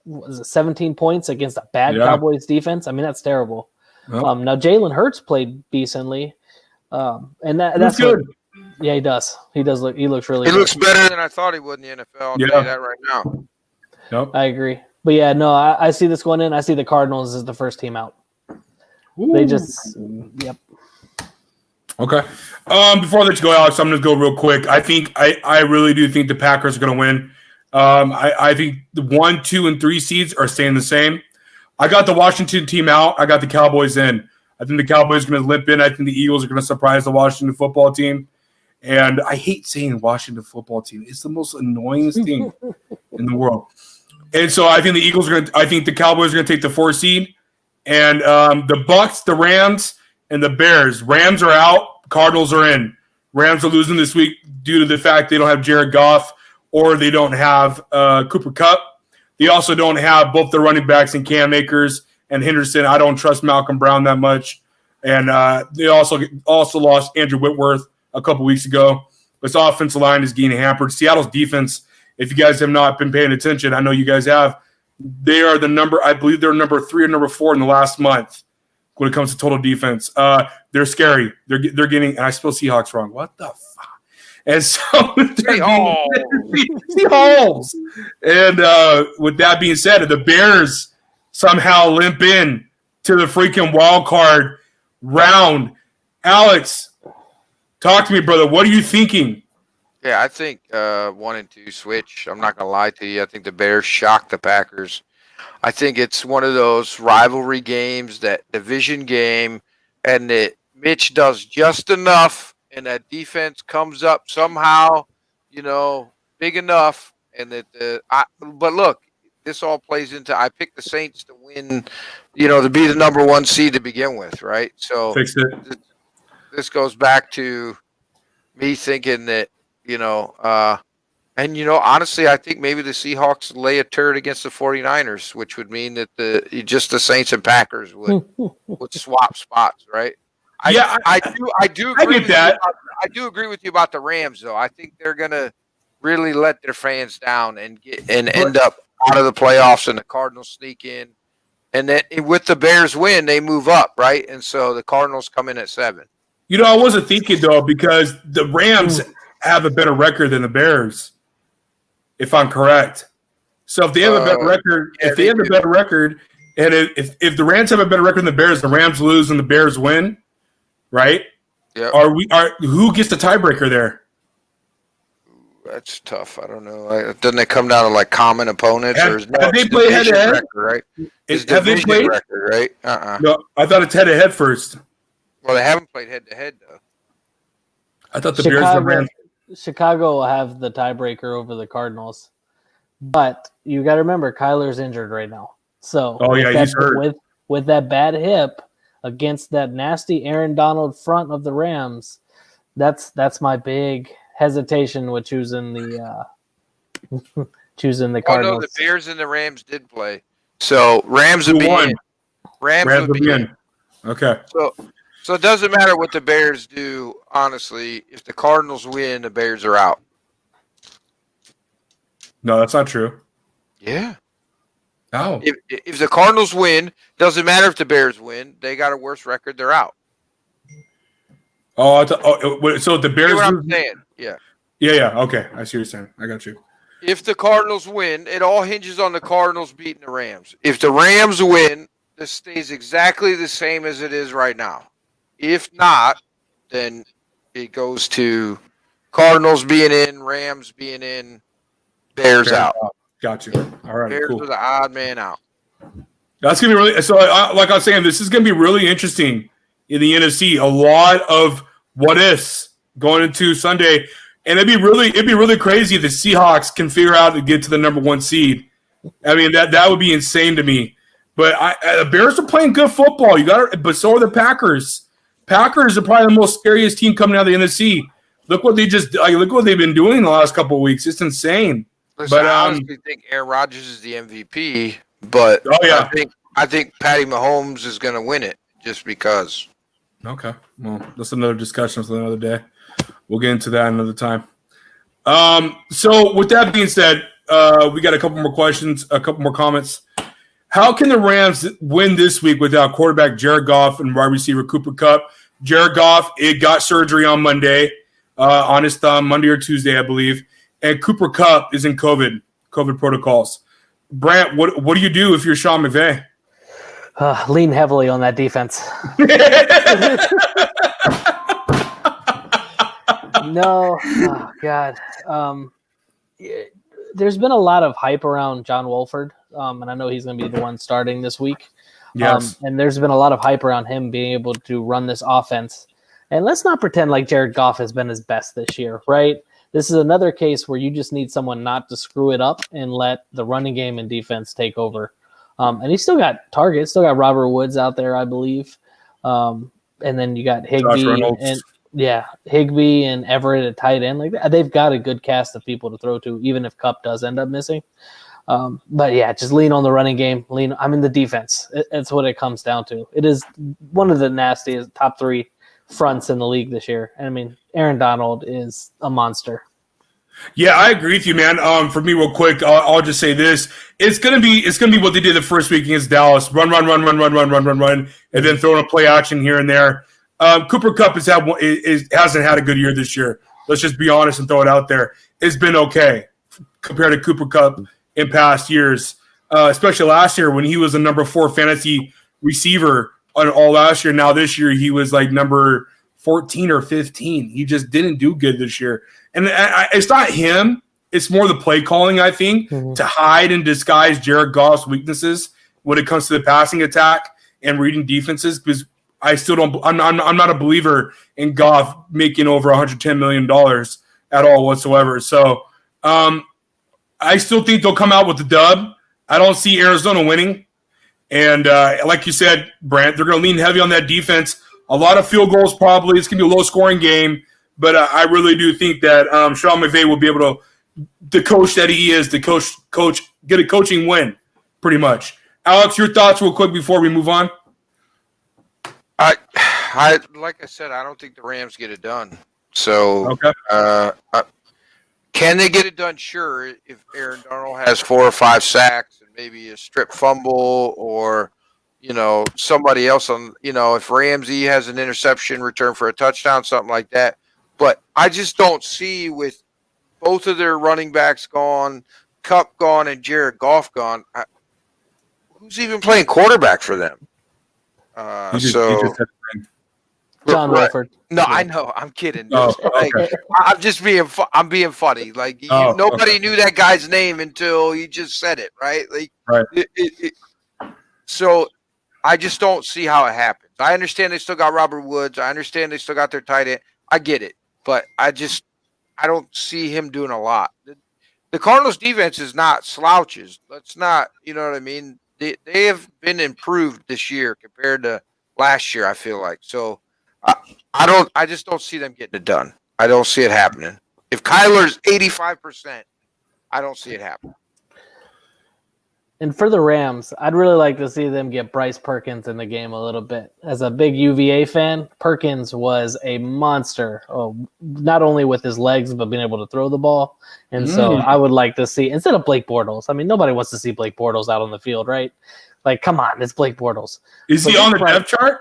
was it 17 points against a bad Cowboys defense? I mean, that's terrible. Oh. Now, Jalen Hurts played decently. And that's good. Yeah, he does. He looks really good. He looks better than I thought he would in the NFL. I'll tell you that right now. Yep. I agree. But yeah, no, I see this going in. I see the Cardinals as the first team out. Ooh. They just, yep. Okay. Before I let you go, Alex, I'm going to go real quick. I really do think the Packers are going to win. I think the 1, 2, and 3 seeds are staying the same. I got the Washington team out. I got the Cowboys in. I think the Cowboys are going to limp in. I think the Eagles are going to surprise the Washington football team. And I hate saying Washington football team. It's the most annoying thing in the world. And so I think the Cowboys are going to take the 4 seed. And the Bucs, the Rams, and the Bears. Rams are out. Cardinals are in. Rams are losing this week due to the fact they don't have Jared Goff or they don't have Cooper Kupp. They also don't have both the running backs and Cam Akers and Henderson. I don't trust Malcolm Brown that much. And they also lost Andrew Whitworth a couple weeks ago. This offensive line is getting hampered. Seattle's defense, if you guys have not been paying attention, I know you guys have, they are I believe they're number 3 or number 4 in the last month when it comes to total defense. They're scary. They're getting, and I spell Seahawks wrong. What the fuck? And so Seahawks. And with that being said, the Bears somehow limp in to the freaking wild card round. Alex, talk to me, brother. What are you thinking? Yeah, I think 1 and 2 switch. I'm not going to lie to you. I think the Bears shocked the Packers. I think it's one of those rivalry games, that division game, and that Mitch does just enough, and that defense comes up somehow, big enough. And but look, this all plays into. I picked the Saints to win, to be the number 1 seed to begin with, right? So Fix it. This goes back to me thinking that, honestly, I think maybe the Seahawks lay a turd against the 49ers, which would mean that the Saints and Packers would swap spots, right? I do agree with that. I do agree with you about the Rams, though. I think they're gonna really let their fans down and end up out of the playoffs, and the Cardinals sneak in, and then with the Bears win, they move up, right? And so the Cardinals come in at 7. I wasn't thinking though, because the Rams have a better record than the Bears, if I'm correct. So if they have a better record, and if the Rams have a better record than the Bears, the Rams lose and the Bears win, right? Yeah. Who gets the tiebreaker there? That's tough. I don't know. Doesn't it come down to like common opponents? Have they played head to head? Right? Have they played? Record, right? No, I thought it's head to head first. Well, they haven't played head to head though. I thought the Bears and the Rams. Chicago will have the tiebreaker over the Cardinals, but you got to remember Kyler's injured right now. So, he's hurt with that bad hip against that nasty Aaron Donald front of the Rams. That's my big hesitation with choosing the Cardinals. Oh no, the Bears and the Rams did play. So Rams would be in. Rams would be in. Okay. So it doesn't matter what the Bears do, honestly. If the Cardinals win, the Bears are out. No, that's not true. Yeah. No. If the Cardinals win, doesn't matter if the Bears win. They got a worse record. They're out. So the Bears. You know what I'm saying? Yeah. Yeah. Okay, I see what you're saying. I got you. If the Cardinals win, it all hinges on the Cardinals beating the Rams. If the Rams win, this stays exactly the same as it is right now. If not, then it goes to Cardinals being in, Rams being in, Bears out. Got you. All right, Bears cool. are the odd man out. That's gonna be really. So, like I was saying, this is gonna be really interesting in the NFC. A lot of what ifs going into Sunday, and it'd be really crazy if the Seahawks can figure out to get to the number 1 seed. I mean, that would be insane to me. But the Bears are playing good football. But so are the Packers. Packers are probably the most scariest team coming out of the NFC. Look what they've been doing the last couple of weeks. It's insane. Listen, But I honestly think Aaron Rodgers is the MVP, but I think Patty Mahomes is going to win it just because. Okay, well, that's another discussion for another day. We'll get into that another time. So with that being said, we got a couple more questions, a couple more comments. How can the Rams win this week without quarterback Jared Goff and wide receiver Cooper Kupp? Jared Goff, it got surgery on Monday, on his thumb, Monday or Tuesday, I believe. And Cooper Kupp is in COVID protocols. Brant, what do you do if you're Sean McVay? Lean heavily on that defense. No, oh God. There's been a lot of hype around John Wolford, and I know he's going to be the one starting this week. Yes. And there's been a lot of hype around him being able to run this offense. And let's not pretend like Jared Goff has been his best this year, right? This is another case where you just need someone not to screw it up and let the running game and defense take over. And he's still got targets, still got Robert Woods out there, I believe. And then you got Higbee Higbee and Everett at tight end. Like they've got a good cast of people to throw to, even if Kupp does end up missing. But yeah, just lean on the running game. The defense. It's what it comes down to. It is one of the nastiest top 3 fronts in the league this year. And I mean, Aaron Donald is a monster. Yeah, I agree with you, man. For me, real quick, I'll just say this: it's gonna be what they did the first week against Dallas: run, and then throw in a play action here and there. Cooper Kupp hasn't had a good year this year. Let's just be honest and throw it out there. It's been okay compared to Cooper Kupp in past years, especially last year when he was a number 4 fantasy receiver all last year. Now this year he was like number 14 or 15. He just didn't do good this year. And it's not him. It's more the play calling, I think, to hide and disguise Jared Goff's weaknesses when it comes to the passing attack and reading defenses. Because I still don't. I'm not a believer in Goff making over $110 million at all whatsoever. So I still think they'll come out with the dub. I don't see Arizona winning. And like you said, Brant, they're going to lean heavy on that defense. A lot of field goals probably. It's going to be a low-scoring game. But I really do think that Sean McVay will be able to, the coach that he is, the coach, get a coaching win, pretty much. Alex, your thoughts real quick before we move on? I like I said, I don't think the Rams get it done. So, okay. Can they get it done? Sure. If Aaron Donald has 4 or 5 sacks and maybe a strip fumble or, somebody else if Ramsey has an interception return for a touchdown, something like that. But I just don't see, with both of their running backs gone, Kupp gone, and Jared Goff gone, who's even playing quarterback for them? John Wolford. No, I know. I'm kidding. Oh, okay. I'm just I'm being funny. Like nobody knew that guy's name until you just said it, right? Like, right. So I just don't see how it happens. I understand they still got Robert Woods. I understand they still got their tight end. I get it. but I don't see him doing a lot. The Cardinals defense is not slouches. Let's not, you know what I mean? They have been improved this year compared to last year, I feel like. So I just don't see them getting it done. I don't see it happening. If Kyler's 85%, I don't see it happening. And for the Rams, I'd really like to see them get Bryce Perkins in the game a little bit. As a big UVA fan, Perkins was a monster, not only with his legs, but being able to throw the ball. And so I would like to see, instead of Blake Bortles, I mean, nobody wants to see Blake Bortles out on the field, right? Like, come on, it's Blake Bortles. Is he on the depth chart?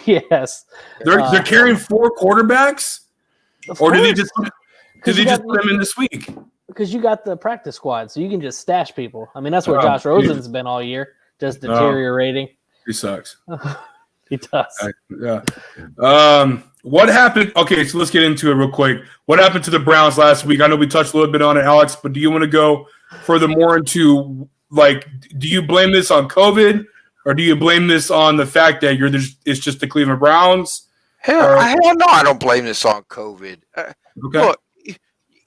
Yes. They're carrying 4 quarterbacks? Or did they just put them in this week? Because you got the practice squad, so you can just stash people. I mean, that's where Josh Rosen's been all year, just deteriorating. He sucks. He does. Yeah. What happened? Okay, so let's get into it real quick. What happened to the Browns last week? I know we touched a little bit on it, Alex, but do you want to go further more into, like, do you blame this on COVID, or do you blame this on the fact that it's just the Cleveland Browns? Hell no, I don't blame this on COVID. Okay. Look,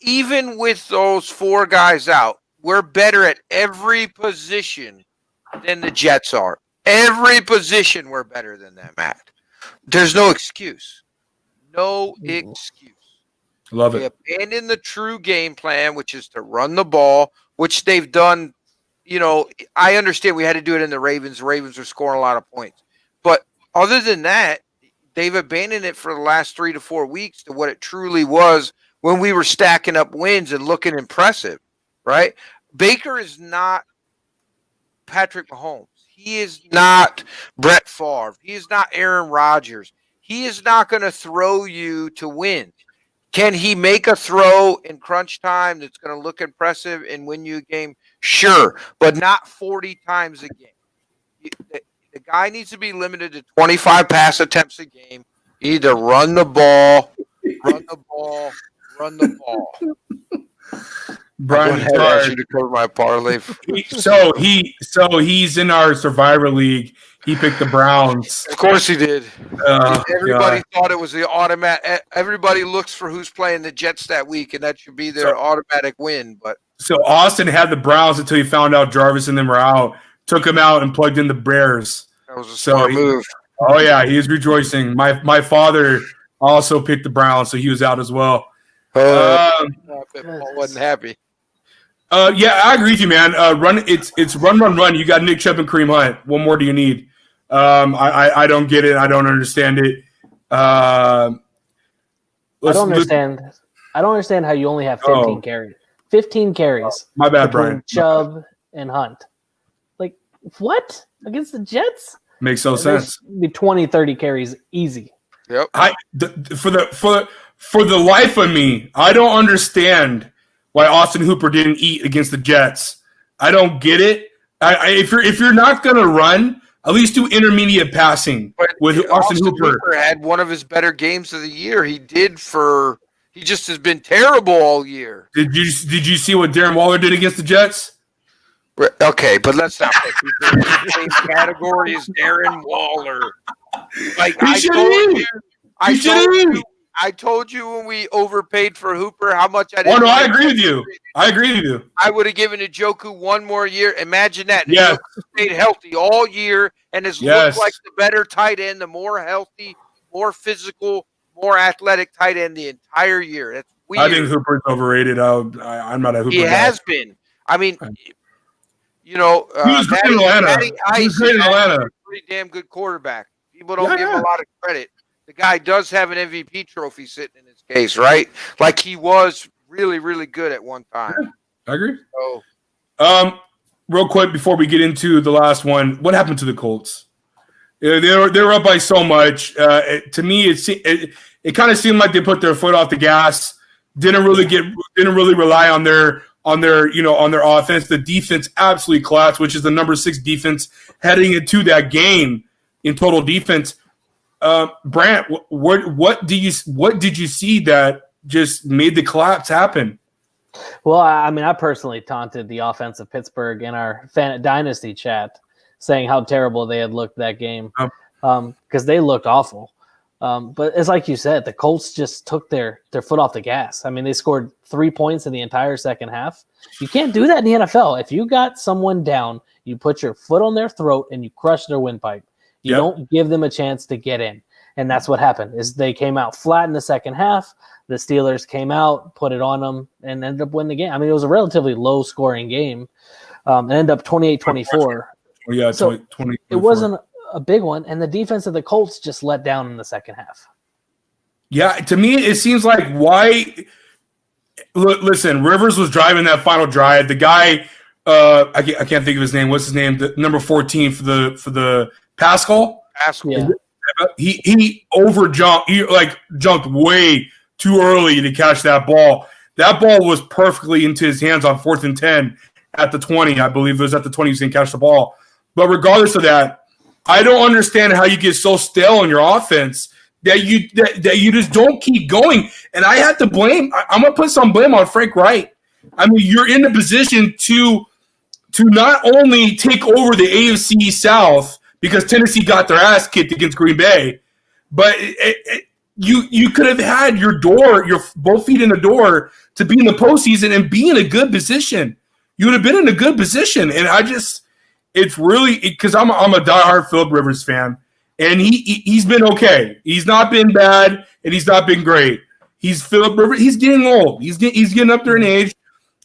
even with those 4 guys out, we're better at every position than the Jets are. Every position we're better than them at. There's no excuse. No excuse. Love They it. abandoned the true game plan, which is to run the ball, which they've done. You know, I understand we had to do it in the Ravens. The Ravens were scoring a lot of points. But other than that, they've abandoned it for the last 3 to 4 weeks to what it truly was when we were stacking up wins and looking impressive, right? Baker is not Patrick Mahomes. He is not Brett Favre. He is not Aaron Rodgers. He is not going to throw you to win. Can he make a throw in crunch time that's going to look impressive and win you a game? Sure, but not 40 times a game. The guy needs to be limited to 25 pass attempts a game. You need to run the ball, run the ball. Brian I asked you to cover my parlay. So he's in our Survivor League. He picked the Browns. Of course he did. Everybody God. thought it was the automatic. Everybody looks for who's playing the Jets that week, and that should be their automatic win. But So Austin had the Browns until he found out Jarvis and them were out. Took him out and plugged in the Bears. that was a smart move. Oh yeah, he is rejoicing. My father also picked the Browns, so he was out as well. I bet Paul wasn't happy. Yeah, I agree with you, man. It's run. You got Nick Chubb and Kareem Hunt. What more do you need? I don't get it. I don't understand it. I don't understand how you only have 15 carries. 15 carries. My bad, between Brian. Chubb and Hunt. Like, what? Against the Jets? Makes no sense. Be 20, 30 carries easy. Yep. For the life of me, I don't understand why Austin Hooper didn't eat against the Jets. I don't get it. If you're not gonna run, at least do intermediate passing with Austin Hooper. Had one of his better games of the year. He just has been terrible all year. Did you see what Darren Waller did against the Jets? Okay, but let's not put people in the same category as Darren Waller. Like I told you when we overpaid for Hooper how much I didn't. Oh no, I agree with you. I would have given Njoku one more year. Imagine that. Yes. Njoku stayed healthy all year and has looked like the better tight end, the more healthy, more physical, more athletic tight end the entire year. That's weird. I think Hooper's overrated. I'm not a Hooper He guy. has been. I mean, you know, He was great in Atlanta. He was great in Atlanta. Pretty damn good quarterback. People don't give him a lot of credit. The guy does have an MVP trophy sitting in his case, right? Like he was really, really good at one time. I agree. So, real quick before we get into the last one, what happened to the Colts? They were up by so much. To me, it kind of seemed like they put their foot off the gas. Didn't really rely on their offense. The defense absolutely collapsed, which is the number 6 defense heading into that game in total defense. Brant, what did you see that just made the collapse happen? Well, I mean, I personally taunted the offense of Pittsburgh in our fan dynasty chat, saying how terrible they had looked that game because they looked awful. But it's like you said, the Colts just took their foot off the gas. I mean, they scored 3 points in the entire second half. You can't do that in the NFL. If you got someone down, you put your foot on their throat and you crush their windpipe. You don't give them a chance to get in. And that's what happened. Is they came out flat in the second half. The Steelers came out, put it on them, and ended up winning the game. I mean, it was a relatively low-scoring game. It ended up 28-24. Yeah, so 20. It wasn't a big one, and the defense of the Colts just let down in the second half. Yeah, to me, it seems like why. Listen, Rivers was driving that final drive. The guy, I can't think of his name. What's his name? The number 14 for the Pascal. Yeah. He overjumped. He jumped way too early to catch that ball. That ball was perfectly into his hands on 4th and 10 at the 20. I believe it was at the 20. He was going to catch the ball. But regardless of that, I don't understand how you get so stale on your offense that you just don't keep going. And I have to blame. I'm going to put some blame on Frank Wright. I mean, you're in the position to not only take over the AFC South because Tennessee got their ass kicked against Green Bay, but you could have had your both feet in the door to be in the postseason and be in a good position. You would have been in a good position. And it's really because I'm a diehard Philip Rivers fan, and he's been okay. He's not been bad, and he's not been great. He's Philip Rivers. He's getting old. He's getting up there in age.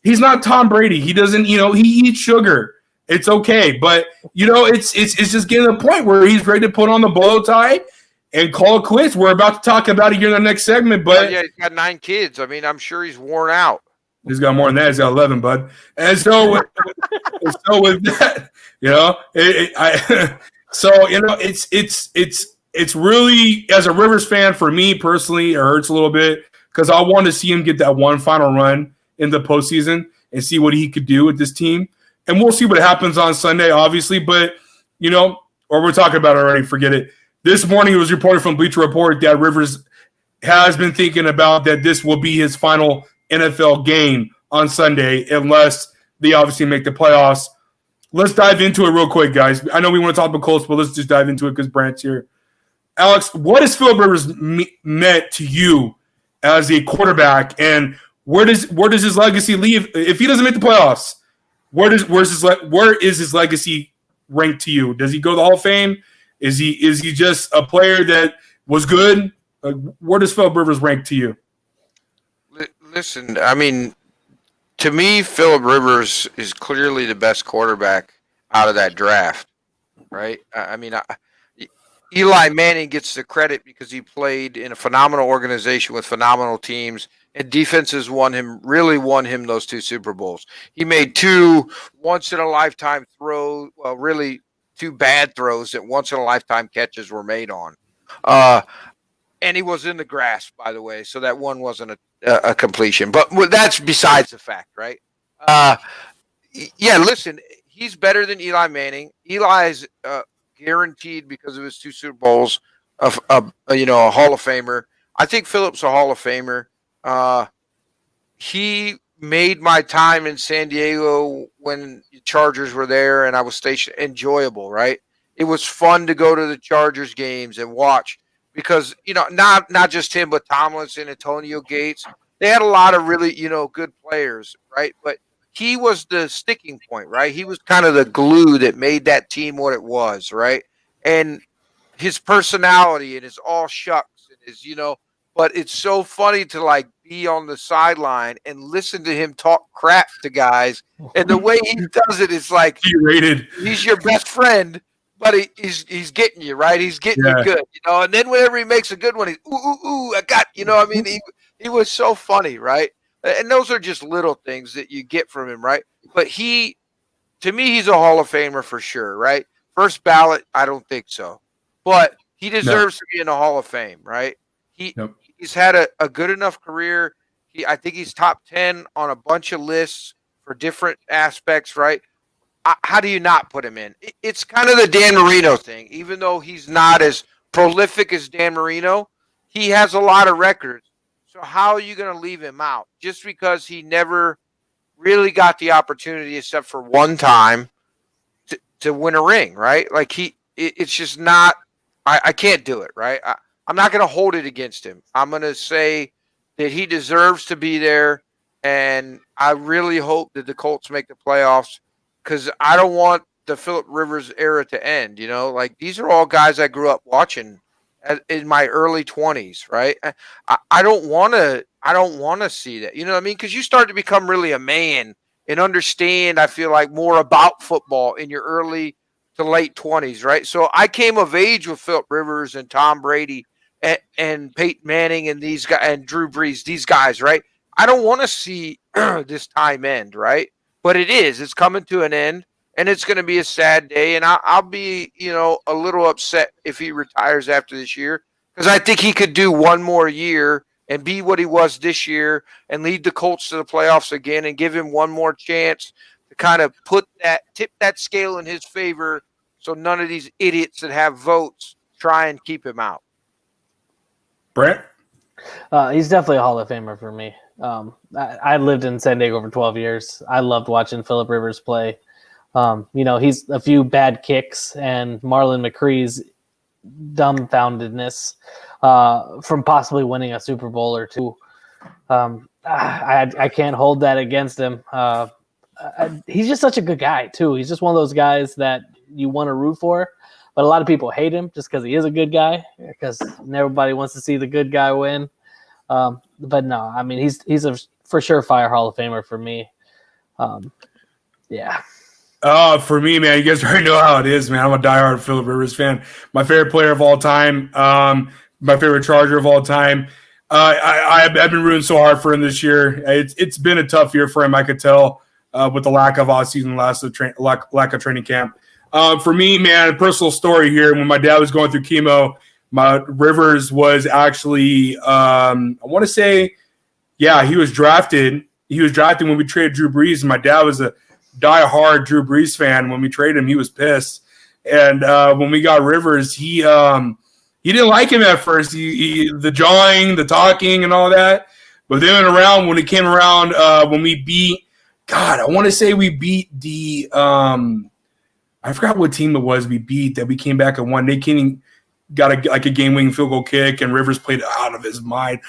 He's not Tom Brady. He doesn't. He eats sugar. It's okay, but it's just getting to the point where he's ready to put on the bow tie and call it quits. We're about to talk about it here in the next segment, but yeah, he's got 9 kids. I mean, I'm sure he's worn out. He's got more than that. He's got 11, bud. And so with that, it's really, as a Rivers fan, for me personally, it hurts a little bit because I want to see him get that one final run in the postseason and see what he could do with this team. And we'll see what happens on Sunday, obviously. But, or we're talking about it already, forget it. This morning it was reported from Bleacher Report that Rivers has been thinking about that this will be his final NFL game on Sunday unless they obviously make the playoffs. Let's dive into it real quick, guys. I know we want to talk about Colts, but let's just dive into it because Brant's here. Alex, what has Philip Rivers meant to you as a quarterback, and where does his legacy leave if he doesn't make the playoffs? Where is his legacy ranked to you? Does he go to the Hall of Fame? Is he just a player that was good? Where does Philip Rivers rank to you? Listen, I mean, to me, Philip Rivers is clearly the best quarterback out of that draft, right? I mean, Eli Manning gets the credit because he played in a phenomenal organization with phenomenal teams, and defenses really won him those 2 Super Bowls. He made 2 once-in-a-lifetime throws, well, really 2 bad throws that once-in-a-lifetime catches were made on. And he was in the grass, by the way, so that one wasn't a completion. But that's besides the fact, right? Yeah, listen, he's better than Eli Manning. Eli's guaranteed because of his 2 Super Bowls a Hall of Famer. I think Philip's a Hall of Famer. He made my time in San Diego when the Chargers were there and I was stationed enjoyable, right? It was fun to go to the Chargers games and watch because, not just him, but Tomlinson, Antonio Gates. They had a lot of really, good players, right? But he was the sticking point, right? He was kind of the glue that made that team what it was, right? And his personality and his all shucks and his, but it's so funny to be on the sideline and listen to him talk crap to guys. And the way he does it is like he's your best friend, but he's getting you, right? He's getting you good, and then whenever he makes a good one, he's I got, I mean, he was so funny, right? And those are just little things that you get from him, right? But to me, he's a Hall of Famer for sure, right? First ballot, I don't think so. But he deserves to be in the Hall of Fame, right? He's had a good enough career. I think he's top 10 on a bunch of lists for different aspects, right? How do you not put him in? It's kind of the Dan Marino thing. Even though he's not as prolific as Dan Marino, he has a lot of records. So how are you going to leave him out? Just because he never really got the opportunity except for one time to win a ring, right? Like it's just not – I can't do it, right? I'm not going to hold it against him. I'm going to say that he deserves to be there, and I really hope that the Colts make the playoffs because I don't want the Phillip Rivers era to end. Like these are all guys I grew up watching in my early 20s, right? I don't want to see that. You know what I mean? Because you start to become really a man and understand, I feel like, more about football in your early to late 20s, right? So I came of age with Phillip Rivers and Tom Brady and Peyton Manning and these guys and Drew Brees, these guys, right? I don't want to see this time end, right? But it is. It's coming to an end, and it's going to be a sad day. And I'll be, a little upset if he retires after this year because I think he could do one more year and be what he was this year and lead the Colts to the playoffs again and give him one more chance to kind of tip that scale in his favor so none of these idiots that have votes try and keep him out. Brent? He's definitely a Hall of Famer for me. I lived in San Diego for 12 years. I loved watching Phillip Rivers play. He's a few bad kicks and Marlon McCree's dumbfoundedness from possibly winning a Super Bowl or two. I can't hold that against him. He's just such a good guy, too. He's just one of those guys that you want to root for. But a lot of people hate him just because he is a good guy, because everybody wants to see the good guy win. But no, I mean, he's a for sure fire Hall of Famer for me. Yeah. For me, man, you guys already know how it is, man. I'm a diehard Phillip Rivers fan. My favorite player of all time. My favorite Charger of all time. I've been rooting so hard for him this year. It's been a tough year for him, I could tell, with the lack of off-season, lack of training camp. For me, man, a personal story here. When my dad was going through chemo, my Rivers was actually, I want to say, yeah, he was drafted. He was drafted when we traded Drew Brees, and my dad was a die-hard Drew Brees fan. When we traded him, he was pissed. And when we got Rivers, he didn't like him at first. The jawing, the talking, and all that. But then when it came around, when we beat, God, I want to say we beat the I forgot what team it was we beat that we came back and won. Nate King got a game-winning field goal kick, and Rivers played out of his mind.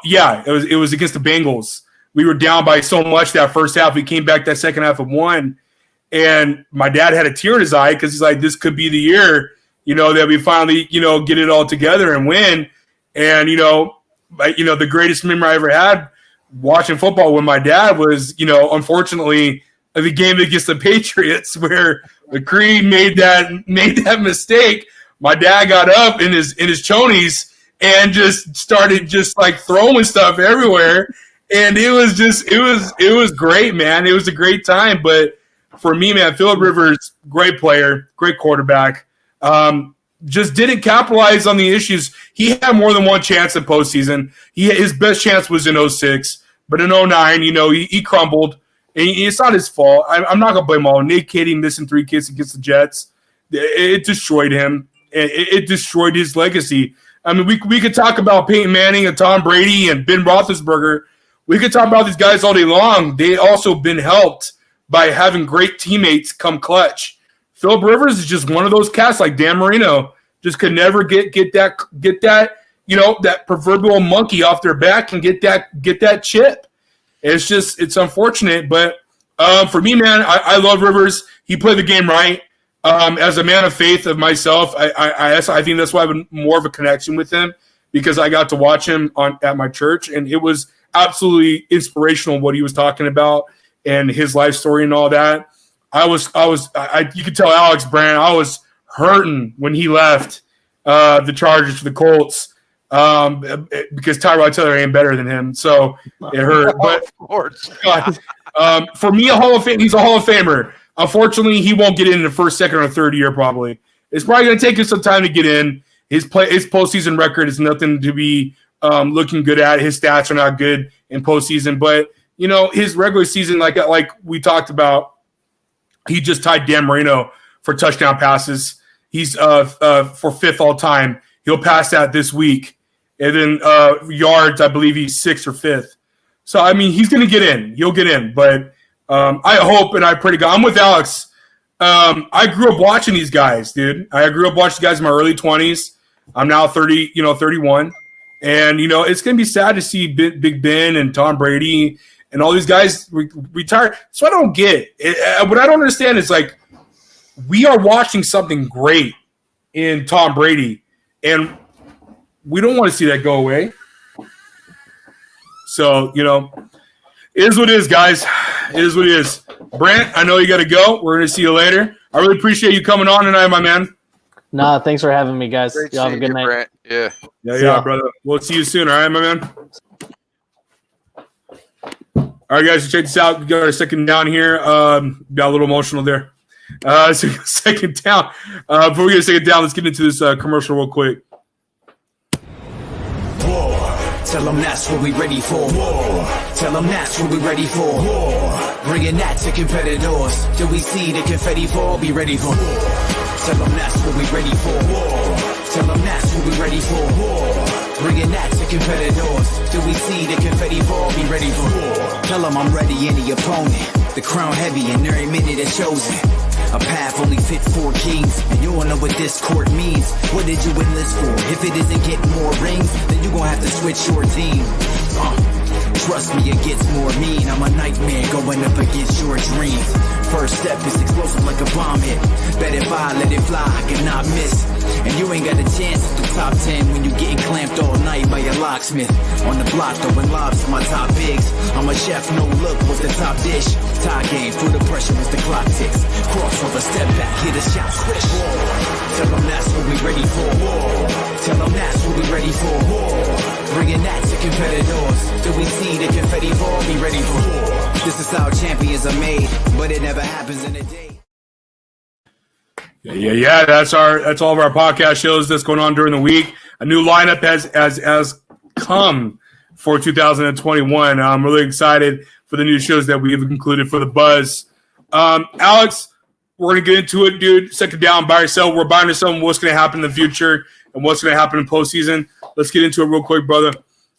Yeah, it was against the Bengals. We were down by so much that first half. We came back that second half and won. And my dad had a tear in his eye because he's like, this could be the year, that we finally, get it all together and win. And, the greatest memory I ever had watching football with my dad was, unfortunately, the game against the Patriots where McCree made that mistake. My dad got up in his chonies and just started throwing stuff everywhere. And it was great, man. It was a great time. But for me, man, Phillip Rivers, great player, great quarterback. Just didn't capitalize on the issues. He had more than one chance in postseason. His best chance was in 2006, but in 2009, he crumbled. And it's not his fault. I'm not gonna blame him all. Nate Katy missing 3 kicks against the Jets, it destroyed him. It destroyed his legacy. I mean, we could talk about Peyton Manning and Tom Brady and Ben Roethlisberger. We could talk about these guys all day long. They also been helped by having great teammates come clutch. Phillip Rivers is just one of those cats like Dan Marino. Just could never get that that proverbial monkey off their back and get that chip. It's unfortunate, but for me, man, I love Rivers. He played the game right. As a man of faith of myself, I think that's why I have more of a connection with him, because I got to watch him at my church, and it was absolutely inspirational what he was talking about and his life story and all that. You could tell Alex Brand, I was hurting when he left the Chargers for the Colts. Because Tyrod Taylor ain't better than him, so it hurt. But of course, for me, he's a Hall of Famer. Unfortunately, he won't get in the first, second, or third year. Probably it's probably going to take him some time to get in. His postseason record is nothing to be looking good at. His stats are not good in postseason, but his regular season, like we talked about, he just tied Dan Marino for touchdown passes. He's for 5th all time. He'll pass that this week. And then yards, I believe he's 6th or 5th. So, I mean, he's going to get in. He'll get in. But I hope and I pray to God. I'm with Alex. I grew up watching these guys, dude. I grew up watching guys in my early 20s. I'm now 30, 31. And, it's going to be sad to see Big Ben and Tom Brady and all these guys retire. So I don't get it. What I don't understand is, like, we are watching something great in Tom Brady, and we don't want to see that go away. So, it is what it is, guys. It is what it is. Brant, I know you got to go. We're going to see you later. I really appreciate you coming on tonight, my man. Nah, thanks for having me, guys. Great Y'all have a seeing good you, night. Brent. Yeah. Yeah, brother. We'll see you soon, all right, my man? All right, guys, check this out. We got our second down here. Got a little emotional there. So second down. Before we get a second down, let's get into this commercial real quick. War. Tell them that's what we ready for. War. Tell them that's what we ready for. War. Bringing that to competitors. Till we see the confetti fall, be ready for war. Tell them that's what we ready for. War. Tell them that's what we ready for. War. Bringing that to competitors. Till we see the confetti fall, be ready for war. Tell them I'm ready, any opponent. The crown heavy and every minute is chosen. A path only fit for kings, and you won't know what this court means. What did you enlist for? If it isn't getting more rings, then you gon' have to switch your team. Trust me, it gets more mean. I'm a nightmare going up against your dreams. First step is explosive like a bomb hit. Bet if I let it fly, I cannot miss. And you ain't got a chance at the top 10 when you getting clamped all night by a locksmith. On the block throwing lobs to my top bigs. I'm a chef, no look was the top dish. Tie game, through the pressure as the clock ticks. Crossover, step back, hit a shot, swish. War. Tell them that's what we ready for. War. Tell them that's what we ready for. War. Bringing that to competitors. Till we see the confetti fall, be ready for war. This is how champions are made, but it never happens in a day. Yeah. That's all of our podcast shows that's going on during the week. A new lineup has come for 2021. I'm really excited for the new shows that we have included for the Buzz. Alex, we're going to get into it, dude. Second down, buy or sell. We're buying or selling what's going to happen in the future and what's going to happen in postseason. Let's get into it real quick, brother.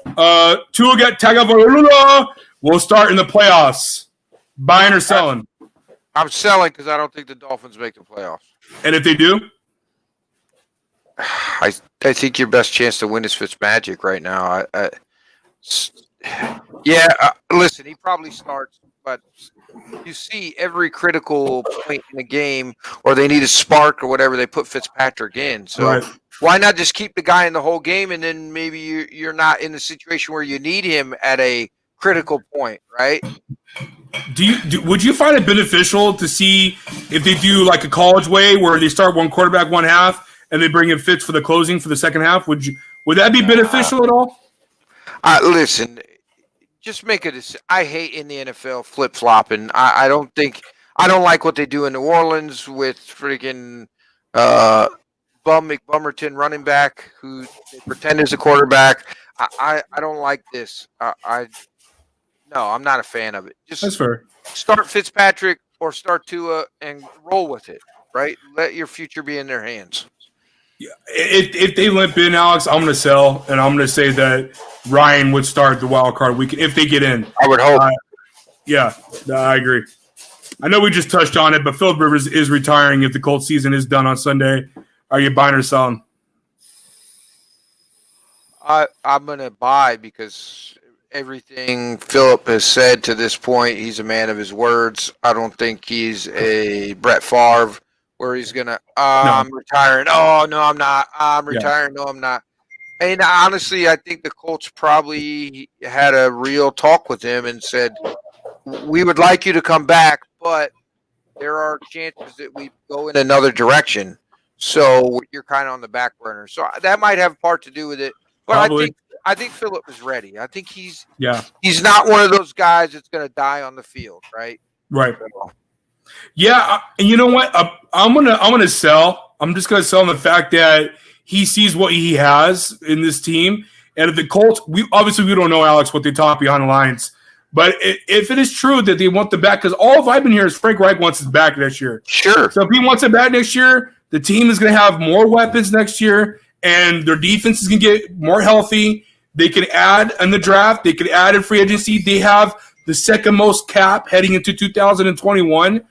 Tua got Tagovailoa. We'll start in the playoffs. Buying or selling? I'm selling because I don't think the Dolphins make the playoffs. And if they do? I think your best chance to win is Fitzmagic right now. Listen, he probably starts, but you see every critical point in the game, or they need a spark or whatever, they put Fitzpatrick in. So Right. Why not just keep the guy in the whole game, and then maybe you're not in a situation where you need him at a critical point, right? Would you find it beneficial to see if they do like a college way where they start one quarterback one half and they bring in Fitz for the closing for the second half? Would that be beneficial at all? Listen, just make a decision. I hate in the NFL flip-flopping. I don't like what they do in New Orleans with freaking Bum McBummerton running back who they pretend is a quarterback. I don't like this. No, I'm not a fan of it. Just That's fair. start Fitzpatrick or start Tua and roll with it, right? Let your future be in their hands. Yeah. If they limp in, Alex, I'm going to sell, and I'm going to say that Ryan would start the wild card weekend if they get in. I would hope. Yeah, I agree. I know we just touched on it, but Philip Rivers is retiring if the Colts season is done on Sunday. Are you buying or selling? I'm going to buy because everything Philip has said to this point, he's a man of his words. I don't think he's a Brett Favre where he's going to, I'm retiring. Oh, no, I'm not. I'm retiring. No, I'm not. And honestly, I think the Colts probably had a real talk with him and said, we would like you to come back, but there are chances that we go in another direction. So you're kind of on the back burner. So that might have part to do with it. But Probably. I think Phillip is ready. I think he's not one of those guys that's going to die on the field, right? Right. Yeah, and you know what? I'm gonna sell. I'm just gonna sell on the fact that he sees what he has in this team, and if the Colts, we don't know, Alex, what they talk behind the lines. But if it is true that they want the back, because all I've been hearing is Frank Reich wants his back next year. Sure. So if he wants it back next year, the team is going to have more weapons next year, and their defense is going to get more healthy. They can add in the draft. They can add in free agency. They have the second most cap heading into 2021.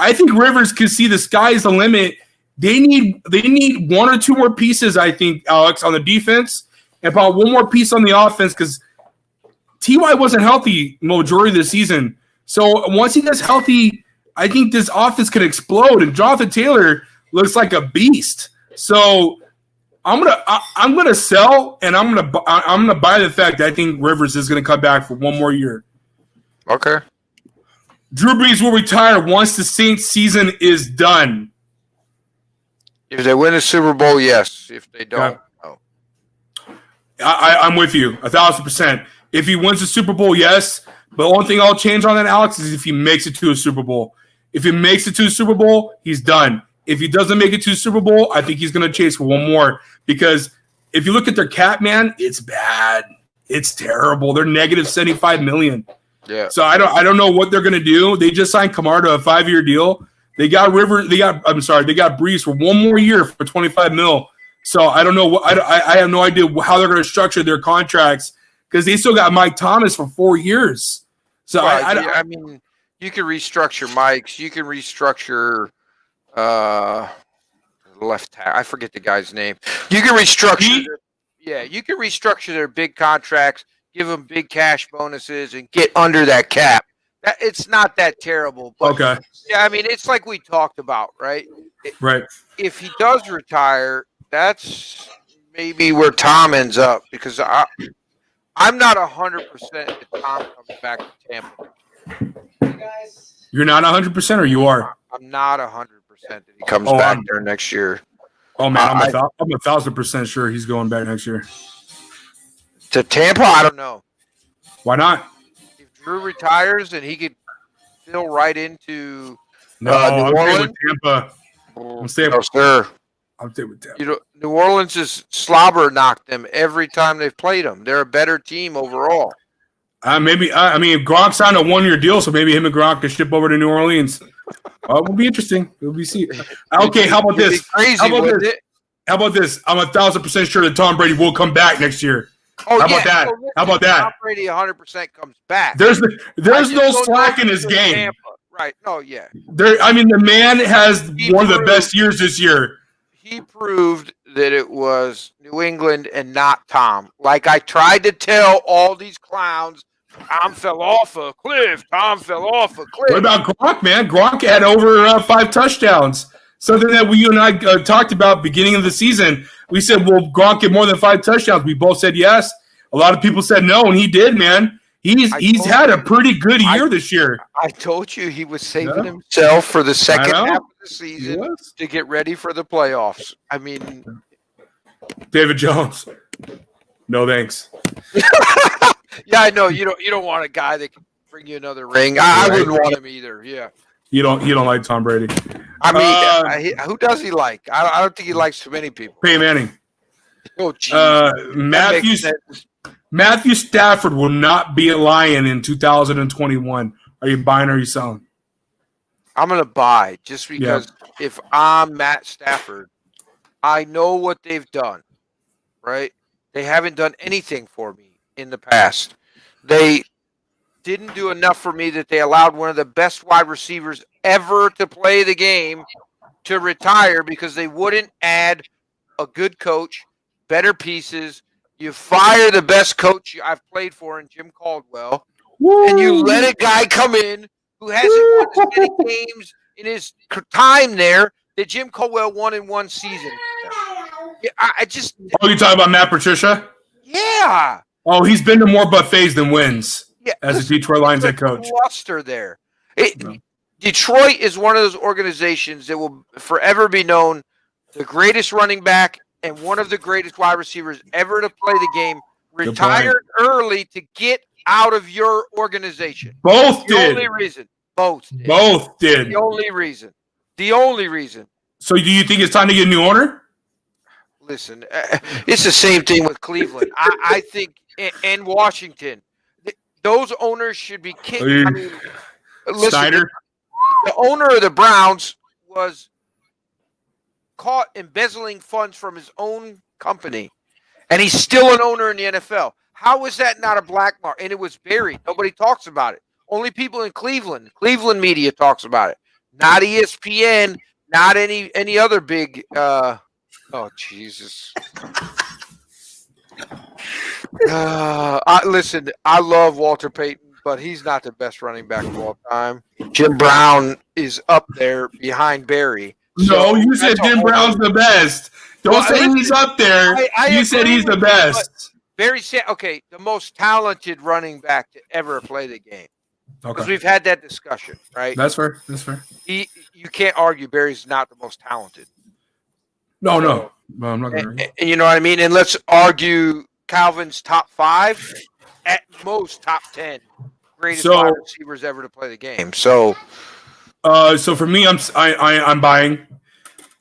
I think Rivers can see the sky is the limit They need one or two more pieces, I think, Alex, on the defense, and about one more piece on the offense because Ty wasn't healthy majority of the season. So once he gets healthy, I think this offense could explode. And Jonathan Taylor looks like a beast. So I'm gonna sell, and I'm gonna buy the fact that I think Rivers is gonna come back for one more year. Okay. Drew Brees will retire once the Saints season is done. If they win the Super Bowl, yes. If they don't, no. I'm with you 1,000%. If he wins the Super Bowl, yes. But the only thing I'll change on that, Alex, is if he makes it to a Super Bowl. If he makes it to a Super Bowl, he's done. If he doesn't make it to a Super Bowl, I think he's going to chase for one more. Because if you look at their cap, man, it's bad. It's terrible. They're negative $75 million. Yeah. So I don't know what they're going to do. They just signed Kamara to a 5-year deal. They got Brees for one more year for $25 million. So I don't know what I have no idea how they're going to structure their contracts because they still got Mike Thomas for 4 years. So Right, I mean, you can restructure Mike's. You can restructure left tackle. I forget the guy's name. You can restructure. You can restructure their big contracts, give them big cash bonuses, and get under that cap. It's not that terrible. But okay. Yeah, I mean, it's like we talked about, right? Right. If he does retire, that's maybe where Tom ends up because I'm not 100% that Tom comes back to Tampa. You're not 100%, or you are? I'm not 100% that he comes back there next year. Oh man, I'm 1,000% sure he's going back next year. To Tampa, I don't know. Why not? If Drew retires and he could fill right into No, New Orleans, Tampa. I'm staying no, sir. with Tampa. You know, New Orleans has slobber knocked them every time they've played them. They're a better team overall. Maybe if Gronk signed a 1-year deal, so maybe him and Gronk can ship over to New Orleans. It will be interesting. We'll be see. Okay, how about this? Crazy, How about this? I'm 1,000% sure that Tom Brady will come back next year. Oh, How about that? So listen, How about that? Tom Brady 100% comes back. There's I no just don't slack know in if his it's game. Tampa. Right. No, yeah. The man has one of the best years this year. He proved that it was New England and not Tom. Like I tried to tell all these clowns, Tom fell off a cliff. Tom fell off a cliff. What about Gronk, man? Gronk had over 5 you Something that you and I talked about beginning of the season. We said, will Gronk get more than 5 touchdowns? We both said yes. A lot of people said no, and he did, man. He's had a pretty good year this year. I told you he was saving himself for the second half of the He season was. to get ready for the playoffs. I mean, David Jones. No thanks. yeah, I know you don't want a guy that can bring you another ring. I wouldn't want him either. Yeah. You don't like Tom Brady. I mean, who does he like? I don't think he likes too many people. Peyton Manning. Oh, geez. Matthew Stafford will not be a Lion in 2021. Are you buying or are you selling? I'm going to buy just because if I'm Matt Stafford, I know what they've done, right? They haven't done anything for me in the past. They didn't do enough for me that they allowed one of the best wide receivers ever to play the game to retire because they wouldn't add a good coach, better pieces. You fire the best coach I've played for in Jim Caldwell, and you let a guy come in who hasn't won as many games in his time there that Jim Caldwell won in one season. Yeah, I just. Oh, you talking about Matt Patricia? Yeah. Oh, he's been to more buffets than wins as a Detroit Lions head coach. Cluster there. Detroit is one of those organizations that will forever be known the greatest running back and one of the greatest wide receivers ever to play the game retired early to get out of your organization. Both did. The only reason. Both did. The only reason. The only reason. So do you think it's time to get a new owner? Listen, it's the same thing with Cleveland. I think, and Washington. Those owners should be kicked. I mean, listen, Snyder? The owner of the Browns was caught embezzling funds from his own company, and he's still an owner in the NFL. How is that not a black mark? And it was buried. Nobody talks about it. Only people in Cleveland media talks about it. Not ESPN, Not any other big. Oh Jesus! Listen, I love Walter Payton, but he's not the best running back of all time. Jim Brown is up there behind Barry. No, you said Jim Brown's the best. Don't say he's up there. You said he's the best. Barry said, okay, the most talented running back to ever play the game. Because Okay, we've had that discussion, right? that's fair. That's fair. You can't argue Barry's not the most talented. No, I'm not gonna. And you know what I mean? And let's argue Calvin's top 5, at most top 10 greatest wide receivers ever to play the game. So For me, I'm buying,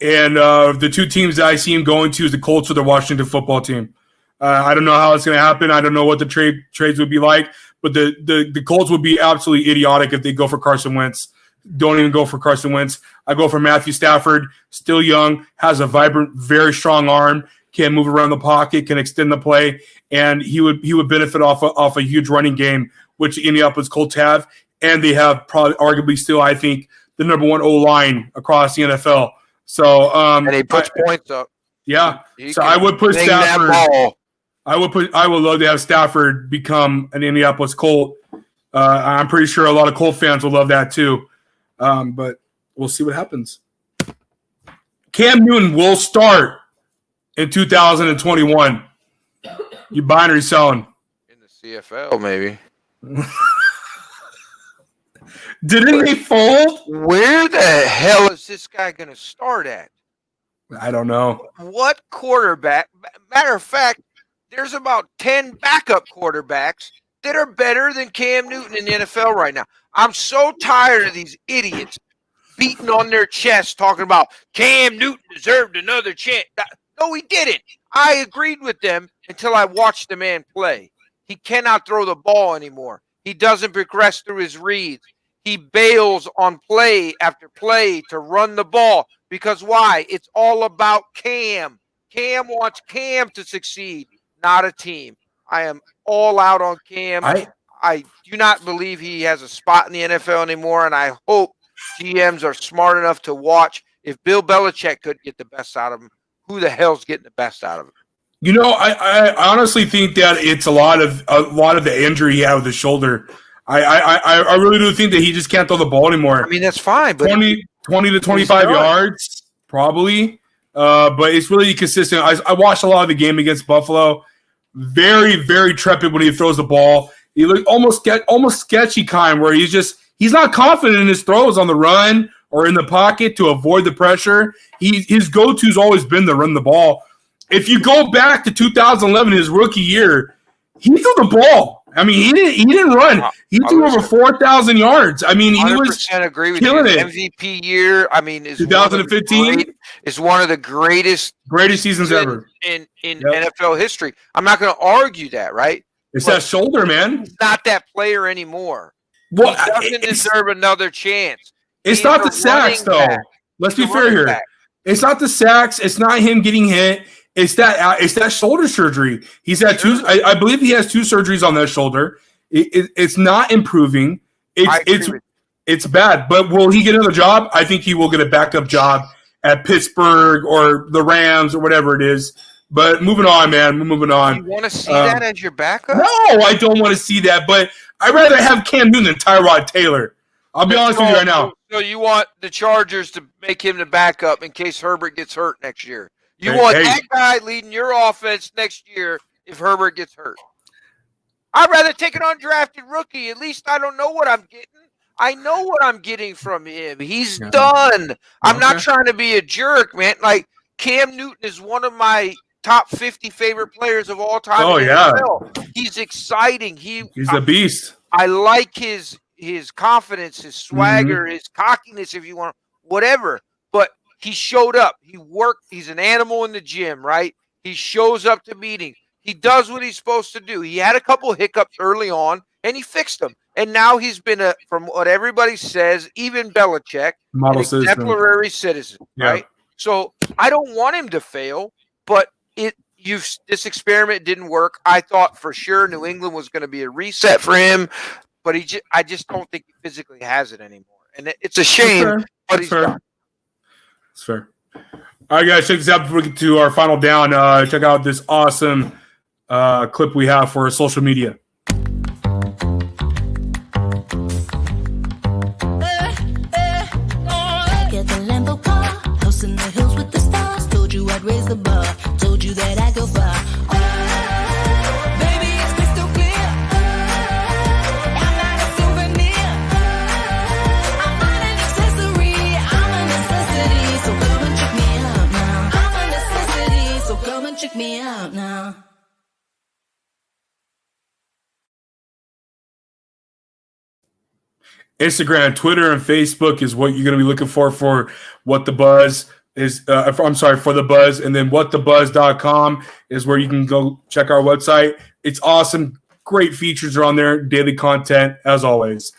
and the two teams that I see him going to is the Colts or the Washington Football Team. I don't know how it's going to happen. I don't know what the trades would be like, but the Colts would be absolutely idiotic if they go for Carson Wentz. Don't even go for Carson Wentz. I go for Matthew Stafford, still young, has a vibrant, very strong arm, can move around the pocket, can extend the play, and he would benefit off a huge running game, which Indianapolis Colts have, and they have probably arguably still, I think, the number 1 O-line across the NFL. So and he puts points up. Yeah. So I would put Stafford. I would love to have Stafford become an Indianapolis Colt. I'm pretty sure a lot of Colt fans will love that too. But we'll see what happens. Cam Newton will start in 2021. You buying or you selling? In the CFL, maybe. Didn't they fold? Where the hell is this guy going to start at? I don't know. What quarterback? Matter of fact, there's about 10 backup quarterbacks that are better than Cam Newton in the NFL right now. I'm so tired of these idiots beating on their chest talking about Cam Newton deserved another chance. No, he didn't. I agreed with them until I watched the man play. He cannot throw the ball anymore. He doesn't progress through his reads. He bails on play after play to run the ball. Because why? It's all about Cam. Cam wants Cam to succeed, not a team. I am all out on Cam. I do not believe he has a spot in the NFL anymore, and I hope GMs are smart enough to watch. If Bill Belichick could get the best out of him, who the hell's getting the best out of him? You know, I honestly think that it's a lot of the injury he had with his shoulder. I really do think that he just can't throw the ball anymore. I mean, that's fine, but 20 to 25 yards, probably. But it's really consistent. I watched a lot of the game against Buffalo. Very, very trepid when he throws the ball. He looked almost sketchy kind, where he's not confident in his throws on the run or in the pocket to avoid the pressure. His go-to's always been to run the ball. If you go back to 2011, his rookie year, he threw the ball. I mean, he didn't run. He threw over 4,000 yards. I mean, he was agree with killing you. it. MVP year. I mean, is 2015 is one of the greatest seasons ever in NFL history. I'm not going to argue that, right? It's that shoulder, man. He's not that player anymore. Well, He doesn't deserve another chance. It's not the sacks, though. Let's be fair here. It's not the sacks. It's not him getting hit. It's that shoulder surgery. He's had two. I believe he has 2 surgeries on that shoulder. It's not improving. It's bad. But will he get another job? I think he will get a backup job at Pittsburgh or the Rams or whatever it is. But moving on, man. We're moving on. You want to see that as your backup? No, I don't want to see that. But I'd rather have Cam Newton than Tyrod Taylor. I'll be honest with you right now. So you want the Chargers to make him the backup in case Herbert gets hurt next year. You want that guy leading your offense next year if Herbert gets hurt. I'd rather take an undrafted rookie. At least I don't know what I'm getting. I know what I'm getting from him. He's done. I'm not trying to be a jerk, man. Like, Cam Newton is one of my top 50 favorite players of all time. Oh, yeah. NFL. He's exciting. He's a beast. I like his confidence, his swagger, his cockiness, if you want, whatever. But he showed up. He worked. He's an animal in the gym, right? He shows up to meetings. He does what he's supposed to do. He had a couple hiccups early on, and he fixed them. And now he's been, from what everybody says, even Belichick, an exemplary citizen, right? So I don't want him to fail, but this experiment didn't work. I thought for sure New England was going to be a reset for him, but I just don't think he physically has it anymore. And it's a shame, but he's done. That's fair. All right, guys, check this out before we get to our final down. Check out this awesome clip we have for social media. Get the Lambo car, house in the hills with the stars. Told you I'd raise the bar, told you that I'd go far. Baby, it's crystal clear. I'm not a souvenir. I'm not an accessory, I'm a necessity. So come and check me out now. I'm a necessity, so come and check me out now. Instagram, Twitter, and Facebook is what you're going to be looking for What the Buzz is. For the Buzz, and then whatthebuzz.com is where you can go check our website. It's awesome. Great features are on there. Daily content, as always.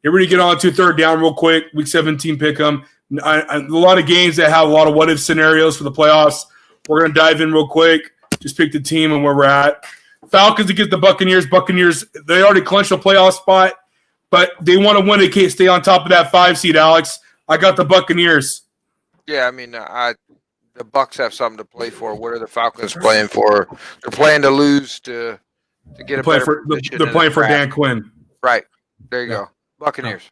Here we get on to third down real quick. Week 17 pick'em. A lot of games that have a lot of what-if scenarios for the playoffs. We're going to dive in real quick. Just pick the team and where we're at. Falcons against the Buccaneers. Buccaneers, they already clinched a playoff spot, but they want to win. They can't stay on top of that 5 seed, Alex. I got the Buccaneers. Yeah, I mean, the Bucks have something to play for. What are the Falcons playing for? They're playing to lose to get a better position. They're playing for Dan Quinn. Right. There you go. Buccaneers.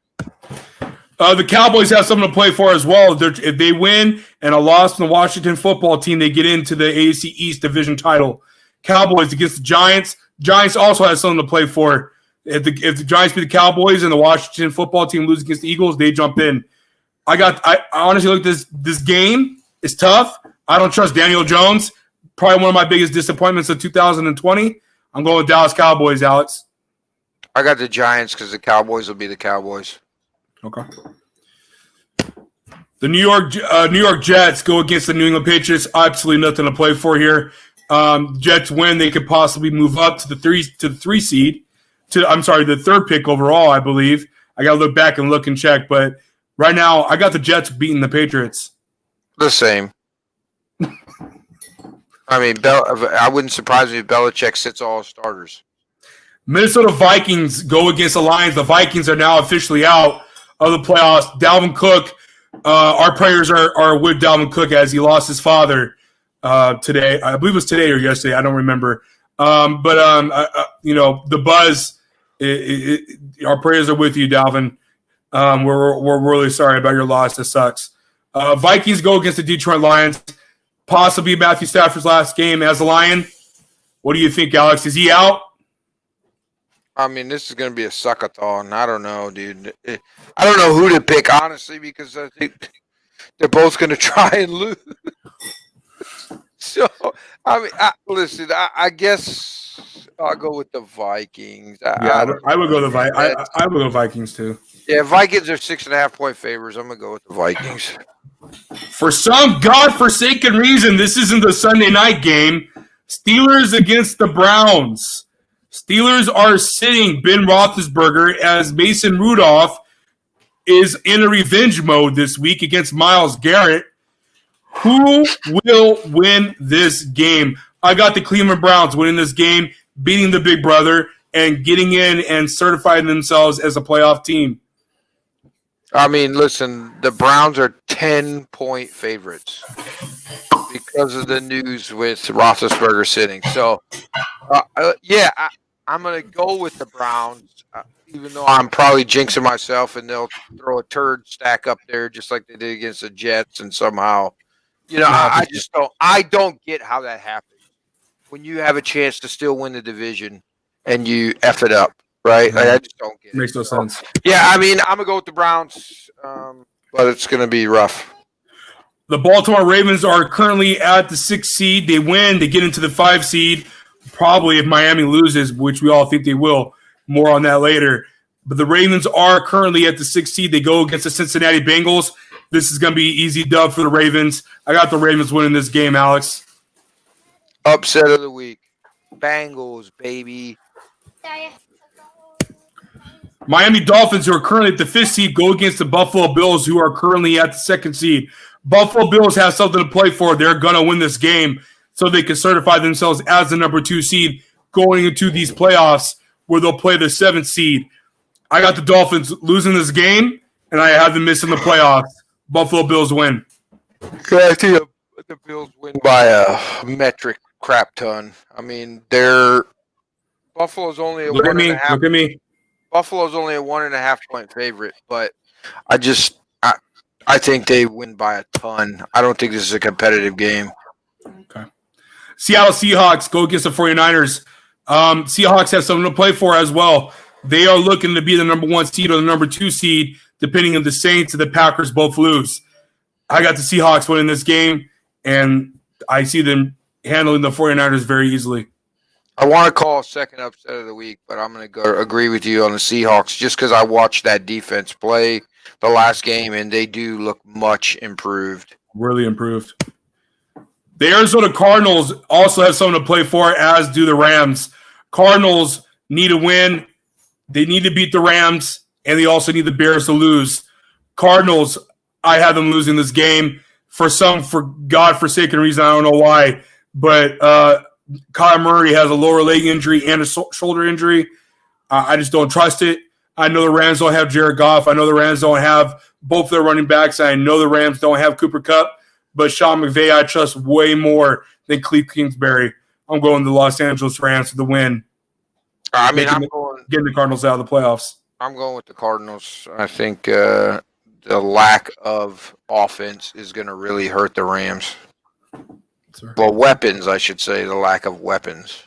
The Cowboys have something to play for as well. If they win and a loss from the Washington football team, they get into the AFC East division title. Cowboys against the Giants. Giants also have something to play for. If the Giants beat the Cowboys and the Washington football team lose against the Eagles, they jump in. I honestly look at this game is tough. I don't trust Daniel Jones. Probably one of my biggest disappointments of 2020. I'm going with Dallas Cowboys, Alex. I got the Giants because the Cowboys will be the Cowboys. Okay. The New York Jets go against the New England Patriots. Absolutely nothing to play for here. Jets win, they could possibly move up to the three seed. The third pick overall, I believe. I got to look back and look and check, but right now I got the Jets beating the Patriots. The same. I mean, I wouldn't surprise me if Belichick sits all starters. Minnesota Vikings go against the Lions. The Vikings are now officially out of the playoffs. Dalvin Cook, our prayers are with Dalvin Cook as he lost his father today. I believe it was today or yesterday. I don't remember. The Buzz, our prayers are with you, Dalvin. We're really sorry about your loss. It sucks. Vikings go against the Detroit Lions. Possibly Matthew Stafford's last game as a Lion. What do you think, Alex? Is he out? I mean, this is going to be a suckathon. I don't know, dude. I don't know who to pick, honestly, because I think they're both going to try and lose. So, I mean, listen, I guess I'll go with the Vikings. I would go I would go Vikings too. Yeah, Vikings are 6.5-point favorites. I'm going to go with the Vikings. For some godforsaken reason, this isn't the Sunday night game. Steelers against the Browns. Steelers are sitting Ben Roethlisberger as Mason Rudolph is in a revenge mode this week against Myles Garrett. Who will win this game? I got the Cleveland Browns winning this game, beating the big brother, and getting in and certifying themselves as a playoff team. I mean, listen, the Browns are 10-point favorites because of the news with Roethlisberger sitting. So, I'm going to go with the Browns, even though I'm probably jinxing myself, and they'll throw a turd stack up there just like they did against the Jets, and somehow, I don't get how that happens when you have a chance to still win the division and you F it up. Right? Like, I just don't get it. Makes no sense. Yeah, I mean, I'm going to go with the Browns, but it's going to be rough. The Baltimore Ravens are currently at the 6th seed. They win. They get into the 5 seed. Probably if Miami loses, which we all think they will. More on that later. But the Ravens are currently at the 6th seed. They go against the Cincinnati Bengals. This is going to be an easy dub for the Ravens. I got the Ravens winning this game, Alex. Upset of the week. Bengals, baby. Miami Dolphins, who are currently at the 5th seed, go against the Buffalo Bills, who are currently at the 2nd seed. Buffalo Bills have something to play for. They're going to win this game so they can certify themselves as the number 2 seed going into these playoffs where they'll play the 7th seed. I got the Dolphins losing this game, and I have them missing the playoffs. Buffalo Bills win. I think the Bills win by a metric crap ton. I mean, Buffalo's only a Look at one me. and a half. Look at me. Buffalo's only a 1.5 point favorite, but I think they win by a ton. I don't think this is a competitive game. Okay. Seattle Seahawks go against the 49ers. Seahawks have something to play for as well. They are looking to be the number 1 seed or the number 2 seed, depending on the Saints and the Packers both lose. I got the Seahawks winning this game, and I see them handling the 49ers very easily. I want to call a second upset of the week, but I'm going to go agree with you on the Seahawks just because I watched that defense play the last game, and they do look much improved. Really improved. The Arizona Cardinals also have something to play for, as do the Rams. Cardinals need a win. They need to beat the Rams, and they also need the Bears to lose. Cardinals, I have them losing this game for God-forsaken reason. I don't know why, but Kyler Murray has a lower leg injury and a shoulder injury. I just don't trust it. I know the Rams don't have Jared Goff. I know the Rams don't have both their running backs. I know the Rams don't have Cooper Kupp, but Sean McVay I trust way more than Cliff Kingsbury. I'm going to the Los Angeles Rams for the win. I mean, Getting the Cardinals out of the playoffs. I'm going with the Cardinals. I think the lack of offense is going to really hurt the Rams. Well, weapons, I should say, the lack of weapons.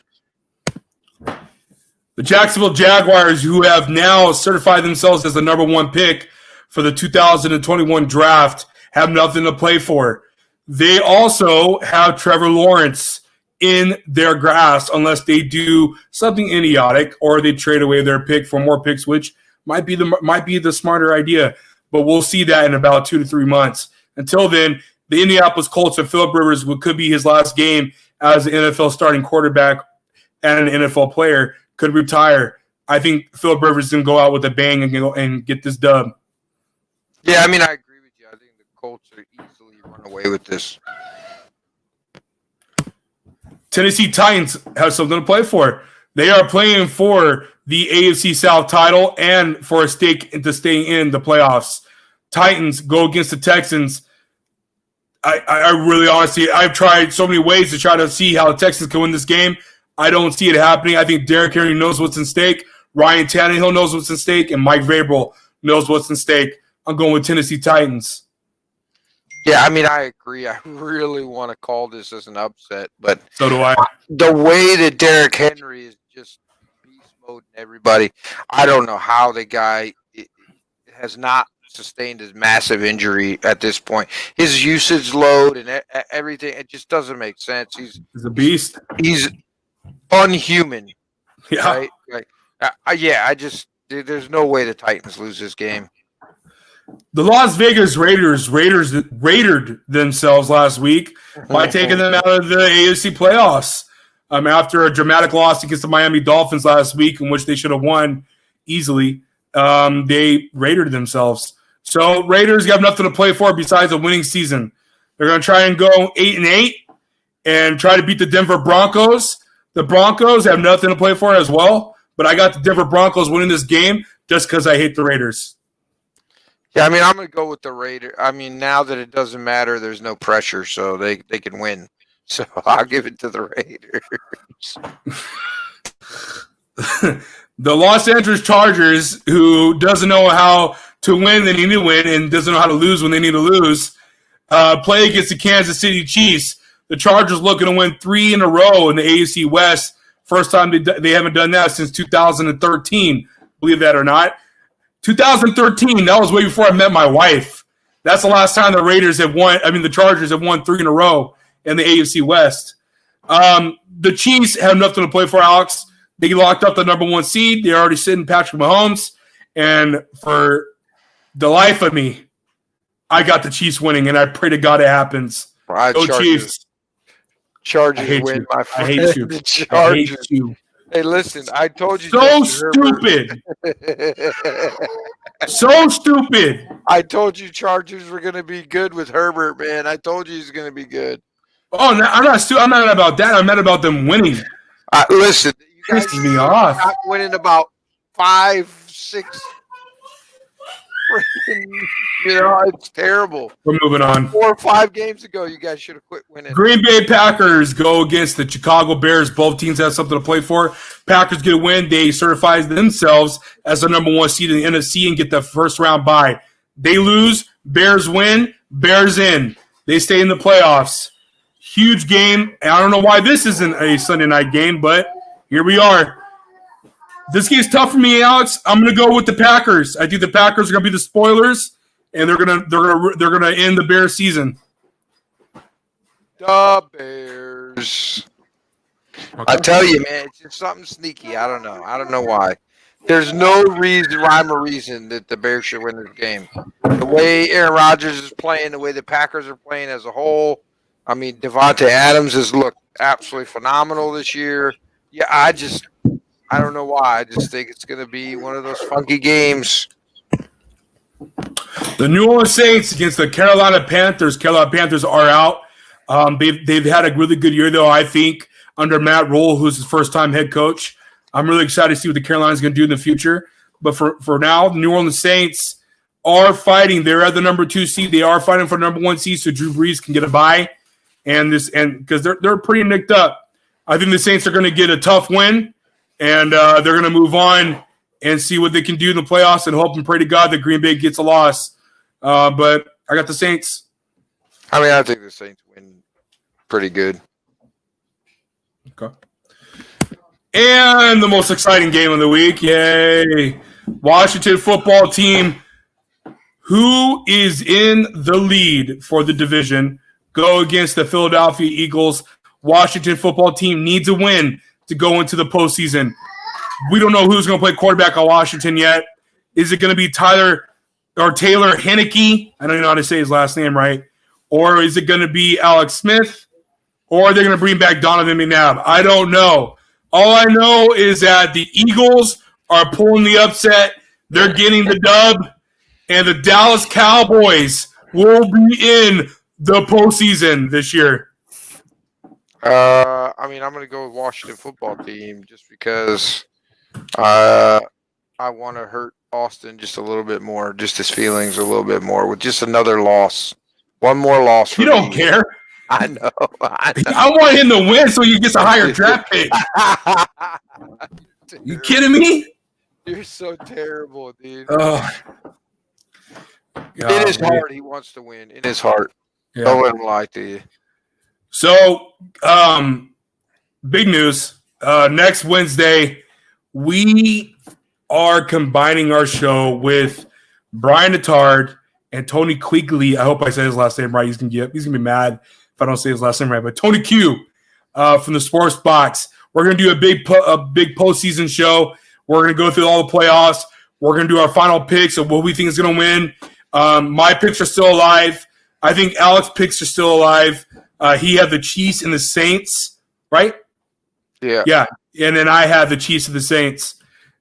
The Jacksonville Jaguars, who have now certified themselves as the number 1 pick for the 2021 draft, have nothing to play for. They also have Trevor Lawrence in their grasp unless they do something idiotic or they trade away their pick for more picks, which might be the smarter idea. But we'll see that in about 2 to 3 months. Until then, the Indianapolis Colts and Phillip Rivers could be his last game as an NFL starting quarterback and an NFL player, could retire. I think Phillip Rivers is going to go out with a bang and get this dub. Yeah, I mean, I agree with you. I think the Colts are easily run away with this. Tennessee Titans have something to play for. They are playing for the AFC South title and for a stake into staying in the playoffs. Titans go against the Texans. I really honestly, I've tried so many ways to try to see how the Texans can win this game. I don't see it happening. I think Derrick Henry knows what's in stake. Ryan Tannehill knows what's in stake. And Mike Vrabel knows what's in stake. I'm going with Tennessee Titans. Yeah, I mean, I agree. I really want to call this as an upset, but So do I. the way that Derrick Henry is just beast mode and everybody, I don't know how the guy has not sustained his massive injury at this point. His usage load and everything, it just doesn't make sense. He's a beast. He's unhuman. Yeah. Right? There's no way the Titans lose this game. The Las Vegas Raiders raided themselves last week by taking them out of the AFC playoffs after a dramatic loss against the Miami Dolphins last week, in which they should have won easily. They raided themselves. So Raiders have nothing to play for besides a winning season. They're going to try and go 8-8 and try to beat the Denver Broncos. The Broncos have nothing to play for as well, but I got the Denver Broncos winning this game just because I hate the Raiders. Yeah, I mean, I'm going to go with the Raiders. I mean, now that it doesn't matter, there's no pressure, so they can win. So I'll give it to the Raiders. The Los Angeles Chargers, who doesn't know how to win, they need to win, and doesn't know how to lose when they need to lose, play against the Kansas City Chiefs. The Chargers looking to win 3 in a row in the AFC West. First time they haven't done that since 2013, believe that or not. 2013, that was way before I met my wife. That's the last time the Chargers have won 3 in a row in the AFC West. The Chiefs have nothing to play for, Alex. They locked up the number 1 seed. They're already sitting Patrick Mahomes. And for the life of me, I got the Chiefs winning, and I pray to God it happens. Go Chiefs. Chargers win, my friend. I hate you. The Chargers. I hate you. Hey, listen, I told you. So stupid. So stupid. I told you Chargers were going to be good with Herbert, man. I told you he's going to be good. Oh, no, I'm not about that. I'm not about them winning. Listen, you guys pisses me off. Not winning about 5, 6. It's terrible. We're moving on. 4 or 5 games ago, you guys should have quit winning. Green Bay Packers go against the Chicago Bears. Both teams have something to play for. Packers get a win. They certify themselves as the number 1 seed in the NFC and get the first round bye. They lose. Bears win. Bears in. They stay in the playoffs. Huge game. And I don't know why this isn't a Sunday night game, but here we are. This game's tough for me, Alex. I'm going to go with the Packers. I think the Packers are going to be the spoilers, and they're going to end the Bears season. The Bears. Okay. I tell you, man, it's just something sneaky. I don't know. I don't know why. There's no rhyme or reason that the Bears should win this game. The way Aaron Rodgers is playing, the way the Packers are playing as a whole. I mean, Devontae Adams has looked absolutely phenomenal this year. Yeah, I don't know why. I just think it's going to be one of those funky games. The New Orleans Saints against the Carolina Panthers. Carolina Panthers are out. They've had a really good year, though, I think, under Matt Rule, who's his first-time head coach. I'm really excited to see what the Carolinas going to do in the future. But for now, the New Orleans Saints are fighting. They're at the number 2 seed. They are fighting for the number 1 seed, so Drew Brees can get a bye. And because they're pretty nicked up. I think the Saints are going to get a tough win, and they're going to move on and see what they can do in the playoffs and hope and pray to God that Green Bay gets a loss. But I got the Saints. I mean, I think the Saints win pretty good. Okay. And the most exciting game of the week, yay! Washington football team, who is in the lead for the division, go against the Philadelphia Eagles. Washington football team needs a win to go into the postseason. We don't know who's going to play quarterback on Washington yet. Is it going to be Taylor Heinicke? I don't know how to say his last name right. Or is it going to be Alex Smith? Or are they going to bring back Donovan McNabb? I don't know. All I know is that the Eagles are pulling the upset. They're getting the dub. And the Dallas Cowboys will be in the postseason this year. I mean, I'm going to go with Washington football team just because I want to hurt Austin just a little bit more, just his feelings a little bit more with just another loss. One more loss for You don't me. care. I know. I want him to win so he gets a higher draft pick. You kidding me? You're so terrible, dude. Oh. In his heart, he wants to win. In his heart. Yeah. Don't let him lie to you. So, big news. Next Wednesday, we are combining our show with Brian Attard and Tony Quigley. I hope I said his last name right. He's gonna be mad if I don't say his last name right. But Tony Q from the Sports Box. We're gonna do a big postseason show. We're gonna go through all the playoffs. We're gonna do our final picks of what we think is gonna win. My picks are still alive. I think Alex's picks are still alive. He had the Chiefs and the Saints, right? Yeah. Yeah, and then I had the Chiefs and the Saints.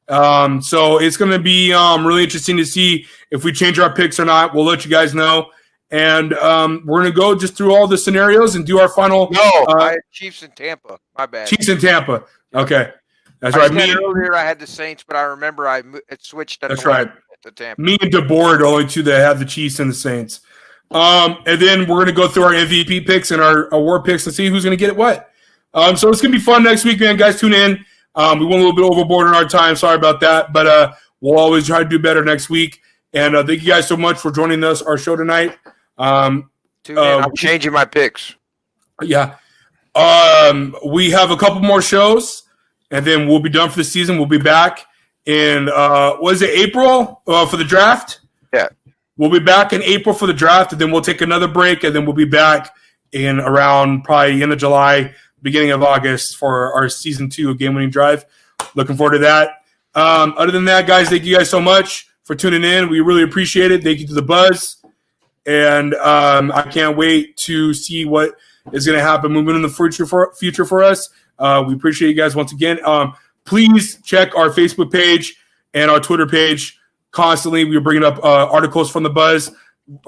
So it's going to be really interesting to see if we change our picks or not. We'll let you guys know. And we're going to go just through all the scenarios and do our final. No, I had Chiefs in Tampa. My bad. Chiefs in Tampa. Okay. That's I right. said earlier I had the Saints, but I remember it switched at That's the right. to Tampa. Me and DeBoer are the only two that have the Chiefs and the Saints. And then we're going to go through our MVP picks and our award picks and see who's going to get it what. So it's going to be fun next week, man. Guys, tune in. We went a little bit overboard on our time. Sorry about that. But we'll always try to do better next week. And thank you guys so much for joining our show tonight. Tune in. I'm changing my picks. Yeah. We have a couple more shows, and then we'll be done for the season. We'll be back in, April for the draft? Yeah. We'll be back in April for the draft, and then we'll take another break, and then we'll be back in around probably end of July, beginning of August for our season 2 of Game Winning Drive. Looking forward to that. Other than that, guys, thank you guys so much for tuning in. We really appreciate it. Thank you to the Buzz. And I can't wait to see what is going to happen moving in the future for us. We appreciate you guys once again. Please check our Facebook page and our Twitter page constantly. We're bringing up articles from the Buzz,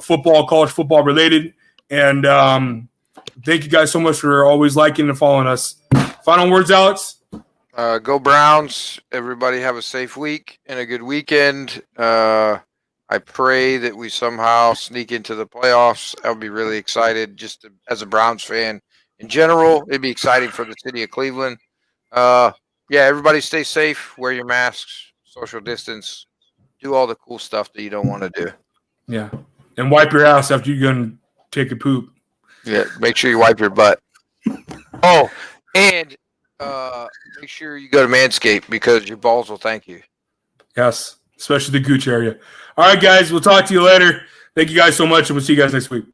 football, college football related. And thank you guys so much for always liking and following us. Final words, Alex? Go Browns. Everybody have a safe week and a good weekend. I pray that we somehow sneak into the playoffs. I would be really excited as a Browns fan. In general, it'd be exciting for the city of Cleveland. Yeah, everybody stay safe, wear your masks, social distance, do all the cool stuff that you don't want to do. Yeah. And wipe your ass after you're going to take a poop. Yeah, make sure you wipe your butt. Oh, and make sure you go to Manscaped because your balls will thank you. Yes, especially the gooch area. All right, guys, we'll talk to you later. Thank you guys so much, and we'll see you guys next week.